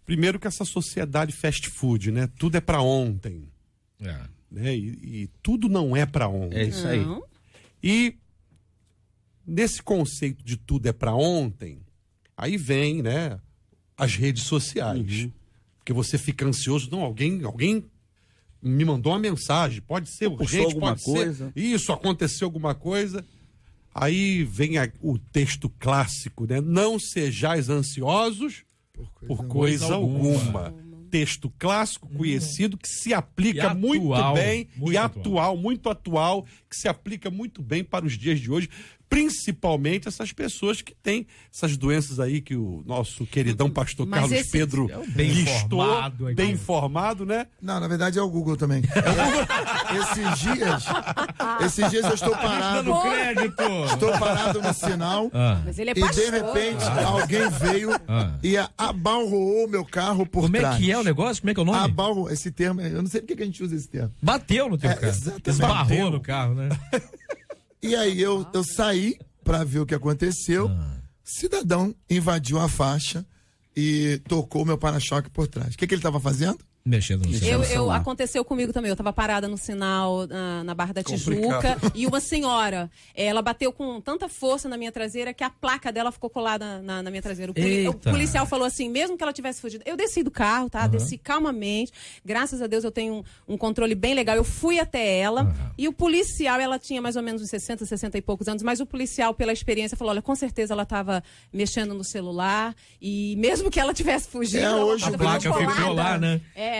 Primeiro que essa sociedade fast food, né? Tudo é para ontem. Né? E tudo não é para ontem. É isso aí. E nesse conceito de tudo é para ontem, aí vem, né, as redes sociais. Porque você fica ansioso, não, alguém me mandou uma mensagem, pode ser urgente, pode ser. Isso, aconteceu alguma coisa. Aí vem o texto clássico, né? Não sejais ansiosos por coisa alguma. Texto clássico, conhecido, que se aplica muito bem, muito atual, que se aplica muito bem para os dias de hoje, principalmente essas pessoas que têm essas doenças aí que o noesse queridão pastor Carlos Pedro listou, bem informado, né? Não, na verdade é o Google também. Esses dias eu estou parado. Estou parado no sinal. Mas ele é e de repente alguém veio e abalroou meu carro por trás. Como é que é o negócio? Como é que é o nome? Abalroou, esse termo, eu não sei porque que a gente usa esse termo. Bateu no teu carro. Esbarrou no carro, né? E aí eu saí para ver o que aconteceu. Cidadão invadiu a faixa e tocou meu para-choque por trás. O que ele estava fazendo? Mexendo no celular. Aconteceu comigo também. Eu estava parada no sinal na Barra da Tijuca e uma senhora, ela bateu com tanta força na minha traseira que a placa dela ficou colada na minha traseira. O policial falou assim, mesmo que ela tivesse fugido, eu desci do carro, tá? Desci calmamente. Graças a Deus eu tenho um controle bem legal. Eu fui até ela e o policial, ela tinha mais ou menos uns 60 e poucos anos, mas o policial, pela experiência, falou, olha, com certeza ela estava mexendo no celular e mesmo que ela tivesse fugido... hoje a placa ficou lá, né?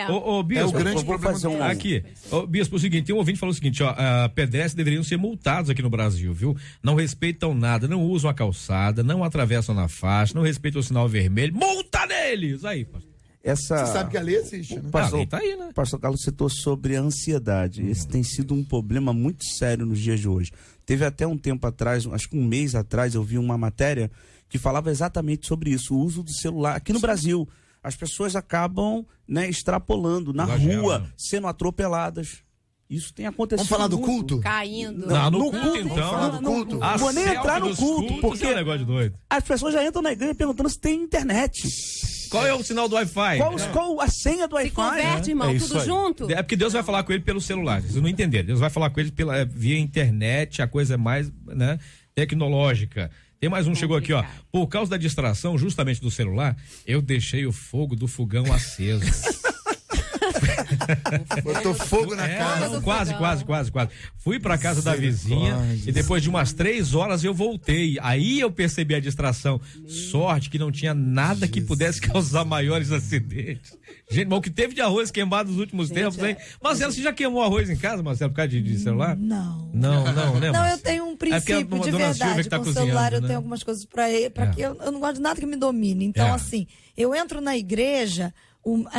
Ô, Bispo, o grande problema aqui. Ô, Bispo, é o seguinte, tem um ouvinte que falou o seguinte, pedestres deveriam ser multados aqui no Brasil, viu? Não respeitam nada, não usam a calçada, não atravessam na faixa, não respeitam o sinal vermelho, multa neles! Aí, pastor. Você sabe que a lei existe, né? Tá aí, né? O pastor Carlos citou sobre a ansiedade. Esse tem sido um problema muito sério nos dias de hoje. Teve até um tempo atrás, acho que um mês atrás, eu vi uma matéria que falava exatamente sobre isso, o uso do celular aqui no Brasil. As pessoas acabam, né, extrapolando na rua, sendo atropeladas. Isso tem acontecido. Vamos falar do culto? Caindo. Não, no culto, Vamos falar do culto? Não vou nem entrar no culto, porque é um negócio de doido. as pessoas já entram na igreja perguntando se tem internet. Qual é o sinal do Wi-Fi? Qual a senha do Wi-Fi? Se converte, irmão, tudo junto. É porque Deus vai falar com ele pelo celular. Vocês não entenderam. Deus vai falar com ele via internet, a coisa é mais, né, tecnológica. Tem mais um, chegou aqui, ó. Por causa da distração, justamente do celular, eu deixei o fogo do fogão aceso. Botou fogo na casa. Não, quase. Fui pra casa da vizinha e depois de umas 3 horas eu voltei. Aí eu percebi a distração. Sorte que não tinha nada que pudesse causar maiores acidentes. Gente, mas o que teve de arroz queimado nos últimos tempos, hein? Marcelo, você já queimou arroz em casa, Marcelo, por causa de celular? Não. Não, né? Não, eu tenho um princípio de verdade. Tá Com o celular eu né? tenho algumas coisas pra que eu não gosto de nada que me domine. Então, assim, eu entro na igreja,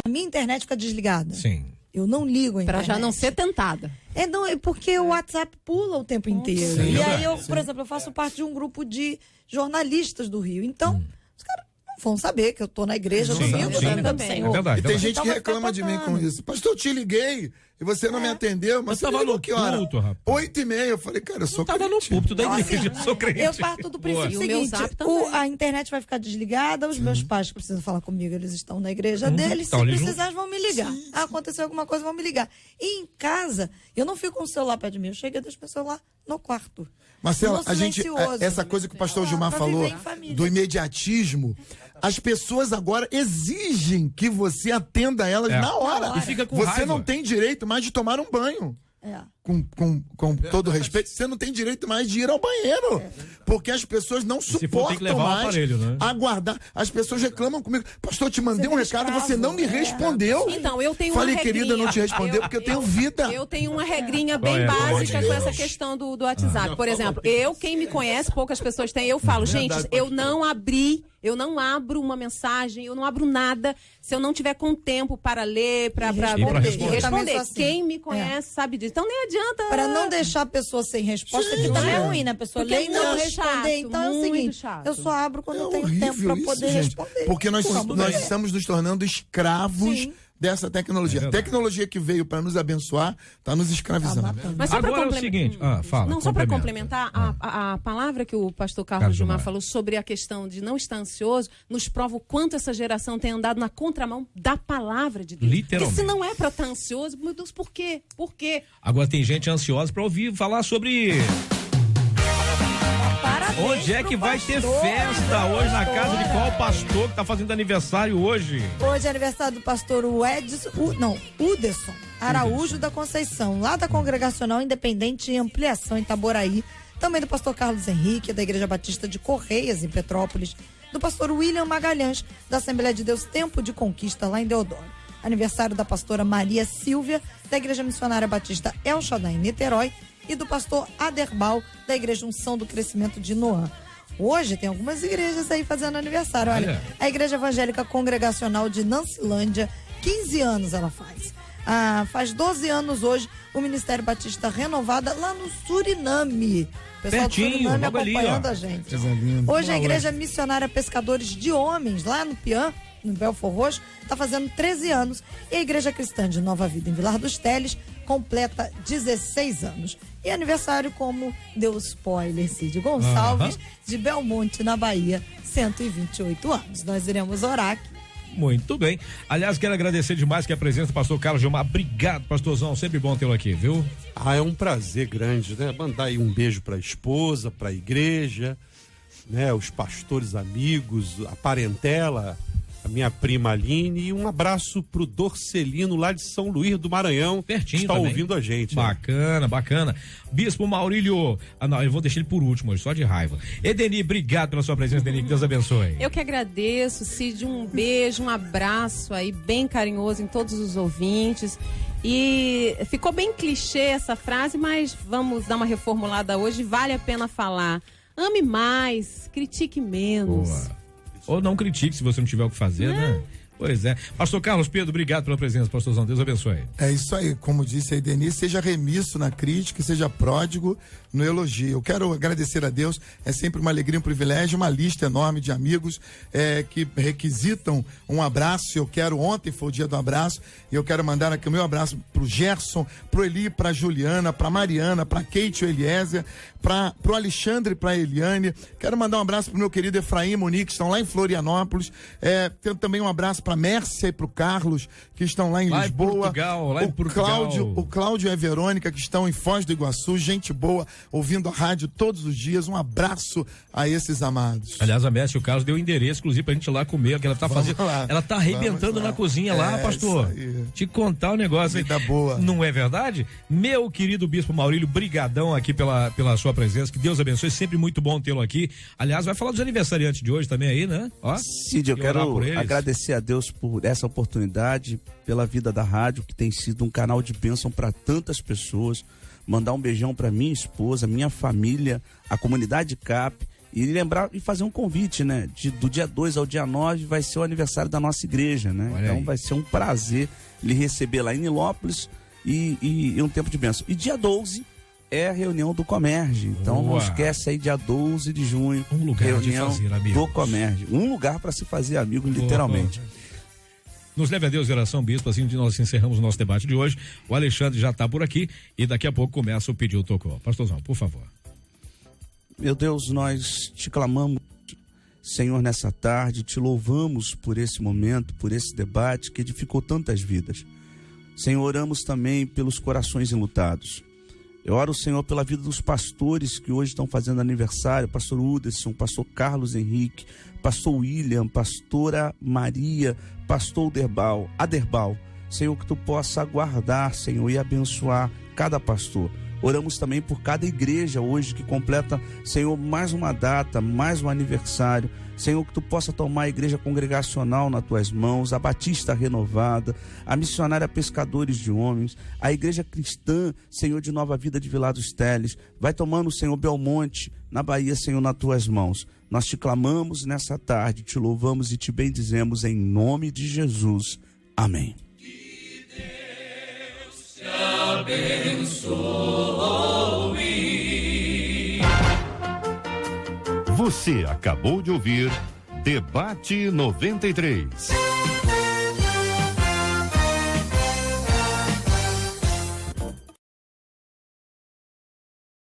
a minha internet fica desligada. Sim. Eu não ligo a internet. Pra já não ser tentada. É porque o WhatsApp pula o tempo inteiro. Sim, e é aí verdade. por exemplo, eu faço parte de um grupo de jornalistas do Rio. Então, os caras não vão saber que eu tô na igreja Sim, domingo, sim. domingo do Senhor. É verdade. E tem Então gente que vai ficar reclama de mim tocando. com isso. Pastor, eu te liguei e você não me atendeu, mas Eu você tava ligou no que hora? culto, rapaz. 8h30. Eu falei, cara, eu sou tava no crente. púlpito da Então, igreja, assim, eu sou crente. eu parto do princípio E o meu seguinte, zap também. a internet vai ficar desligada, os meus pais que precisam falar comigo, eles estão na igreja deles, Estão se ali precisar vão me ligar. Aconteceu alguma coisa, vão me ligar. E em casa, eu não fico com o celular perto de mim, eu cheguei e deixo meu celular no quarto. Marcelo, No a gente, silencioso. essa coisa que o pastor Gilmar pra falou viver em família. do imediatismo, as pessoas agora exigem que você atenda elas na hora. E fica com você raiva. não tem direito mais de tomar um banho. É. Com todo respeito, você não tem direito mais de ir ao banheiro. Porque as pessoas não for, tem que suportam levar o mais aparelho, né? aguardar. As pessoas reclamam comigo. Pastor, eu te mandei Você um vira recado, escravo. você não me respondeu. Então, eu tenho Falei, uma regrinha. querida, não te respondeu porque eu tenho vida. Eu tenho uma regrinha Qual bem é? básica Meu com essa questão do WhatsApp. Por exemplo, quem me conhece, poucas pessoas têm, eu falo, gente, eu não abro uma mensagem, eu não abro nada se eu não tiver com tempo para ler, para responder. Eu também sou assim. Quem me conhece sabe disso. Então nem adianta. Para não deixar a pessoa sem resposta, que também é ruim, né? A pessoa Porque lê e não é responder. chato, Então é o muito seguinte, chato. eu só abro quando eu É tenho horrível tempo para isso, poder gente. responder. Porque nós Vamos estamos nos tornando escravos Sim. dessa tecnologia. É A verdade. tecnologia que veio para nos abençoar está nos escravizando. matando. Mas só pra Agora é o complemen- seguinte, fala. Não, só para complementa. complementar, a palavra que o pastor Carlos Gilmar falou sobre a questão de não estar ansioso, nos prova o quanto essa geração tem andado na contramão da palavra de Deus. Literalmente. Porque se não é para estar ansioso, meu Deus, por quê? Por quê? Agora tem gente ansiosa pra ouvir falar sobre Parabéns onde é pro que vai ter pastor, festa hoje, na casa de pastora. qual pastor que tá fazendo aniversário hoje. Hoje é aniversário do pastor Uderson Araújo da Conceição, lá da Congregacional Independente em Ampliação, em Itaboraí. Também do pastor Carlos Henrique, da Igreja Batista de Correias, em Petrópolis. Do pastor William Magalhães, da Assembleia de Deus Tempo de Conquista, lá em Deodoro. Aniversário da pastora Maria Silvia, da Igreja Missionária Batista El Shaddai, em Niterói. E do pastor Aderbal, da Igreja Unção do Crescimento de Noã. Hoje tem algumas igrejas aí fazendo aniversário. Olha, a Igreja Evangélica Congregacional de Nancilândia, 15 anos ela faz. Faz 12 anos hoje o Ministério Batista Renovada lá no Suriname. O pessoal Pertinho, do Suriname logo ali, acompanhando ó. a gente. Coisa linda. Hoje a Igreja Missionária Pescadores de Homens, lá no Pian, no Belfor Roxo, está fazendo 13 anos. E a Igreja Cristã de Nova Vida, em Vilar dos Teles, completa 16 anos. E aniversário, como deu o spoiler, Cid Gonçalves, de Belmonte, na Bahia, 128 anos. Nós iremos orar aqui. Muito bem. Aliás, quero agradecer demais que a presença do pastor Carlos Gilmar. Obrigado, pastorzão. Sempre bom tê-lo aqui, viu? É um prazer grande, né? Mandar aí um beijo para a esposa, para a igreja, né? Os pastores amigos, a parentela, a minha prima Aline, e um abraço pro Dorcelino lá de São Luís do Maranhão, Pertinho que está também. ouvindo a gente. né? Bacana, bacana. Bispo Maurílio. Não, eu vou deixar ele por último hoje, só de raiva. Edeni, obrigado pela sua presença, Edeni. Que Deus abençoe. Eu que agradeço, Cid, um beijo, um abraço aí bem carinhoso em todos os ouvintes. E ficou bem clichê essa frase, mas vamos dar uma reformulada hoje. Vale a pena falar. Ame mais, critique menos. Boa. Ou não critique se você não tiver o que fazer, né? Pois é. Pastor Carlos Pedro, obrigado pela presença, pastorzão. Deus abençoe. É isso aí, como disse a Edeni, seja remisso na crítica, seja pródigo no elogio. Eu quero agradecer a Deus, é sempre uma alegria, um privilégio, uma lista enorme de amigos que requisitam um abraço. Ontem foi o dia do abraço, e eu quero mandar aqui o meu abraço pro Gerson, pro Eli, pra Juliana, pra Mariana, pra Kate e Eliezer, pro Alexandre e pra Eliane. Quero mandar um abraço pro meu querido Efraim e Monique, que estão lá em Florianópolis. Tenho também um abraço para Mércia e para o Carlos, que estão lá em Lisboa. Lá em Portugal. O Cláudio e a Verônica, que estão em Foz do Iguaçu, gente boa, ouvindo a rádio todos os dias. Um abraço a esses amados. Aliás, a Mércia e o Carlos deu o endereço, inclusive, pra gente ir lá comer, que ela tá fazendo. Ela tá arrebentando na cozinha lá, pastor. Te contar o negócio, hein? Vida boa. Não é verdade? Meu querido Bispo Maurílio, brigadão aqui pela sua presença, que Deus abençoe, sempre muito bom tê-lo aqui. Aliás, vai falar dos aniversariantes de hoje também aí, né? Ó, Cid, eu quero agradecer a Deus por essa oportunidade, pela vida da rádio, que tem sido um canal de bênção para tantas pessoas. Mandar um beijão para minha esposa, minha família, a comunidade CAP, e lembrar e fazer um convite, né? Do dia 2 ao dia 9 vai ser o aniversário da nossa igreja, né? Olha então aí. vai ser um prazer lhe receber lá em Nilópolis e um tempo de bênção. E dia 12 é a reunião do Comerge. Então não esquece aí, dia 12 de junho. Um lugar reunião de fazer amigos. do Comerge. Um lugar para se fazer amigo, literalmente. Nos leve a Deus, oração, bispo, assim nós encerramos o nosso debate de hoje. O Alexandre já está por aqui e daqui a pouco começa o Pediu Tocou. Pastorzão, por favor. Meu Deus, nós te clamamos, Senhor, nessa tarde, te louvamos por esse momento, por esse debate que edificou tantas vidas. Senhor, oramos também pelos corações enlutados. Eu oro, Senhor, pela vida dos pastores que hoje estão fazendo aniversário, pastor Uderson, pastor Carlos Henrique, pastor William, pastora Maria, pastor Aderbal. Senhor, que tu possa guardar, Senhor, e abençoar cada pastor. Oramos também por cada igreja hoje que completa, Senhor, mais uma data, mais um aniversário. Senhor, que tu possa tomar a igreja congregacional nas tuas mãos, a Batista Renovada, a Missionária Pescadores de Homens, a Igreja Cristã, Senhor, de Nova Vida de Vila dos Teles. Vai tomando, Senhor, Belmonte, na Bahia, Senhor, nas tuas mãos. Nós te clamamos nessa tarde, te louvamos e te bendizemos em nome de Jesus. Amém. Que Deus te abençoe. Você acabou de ouvir Debate 93.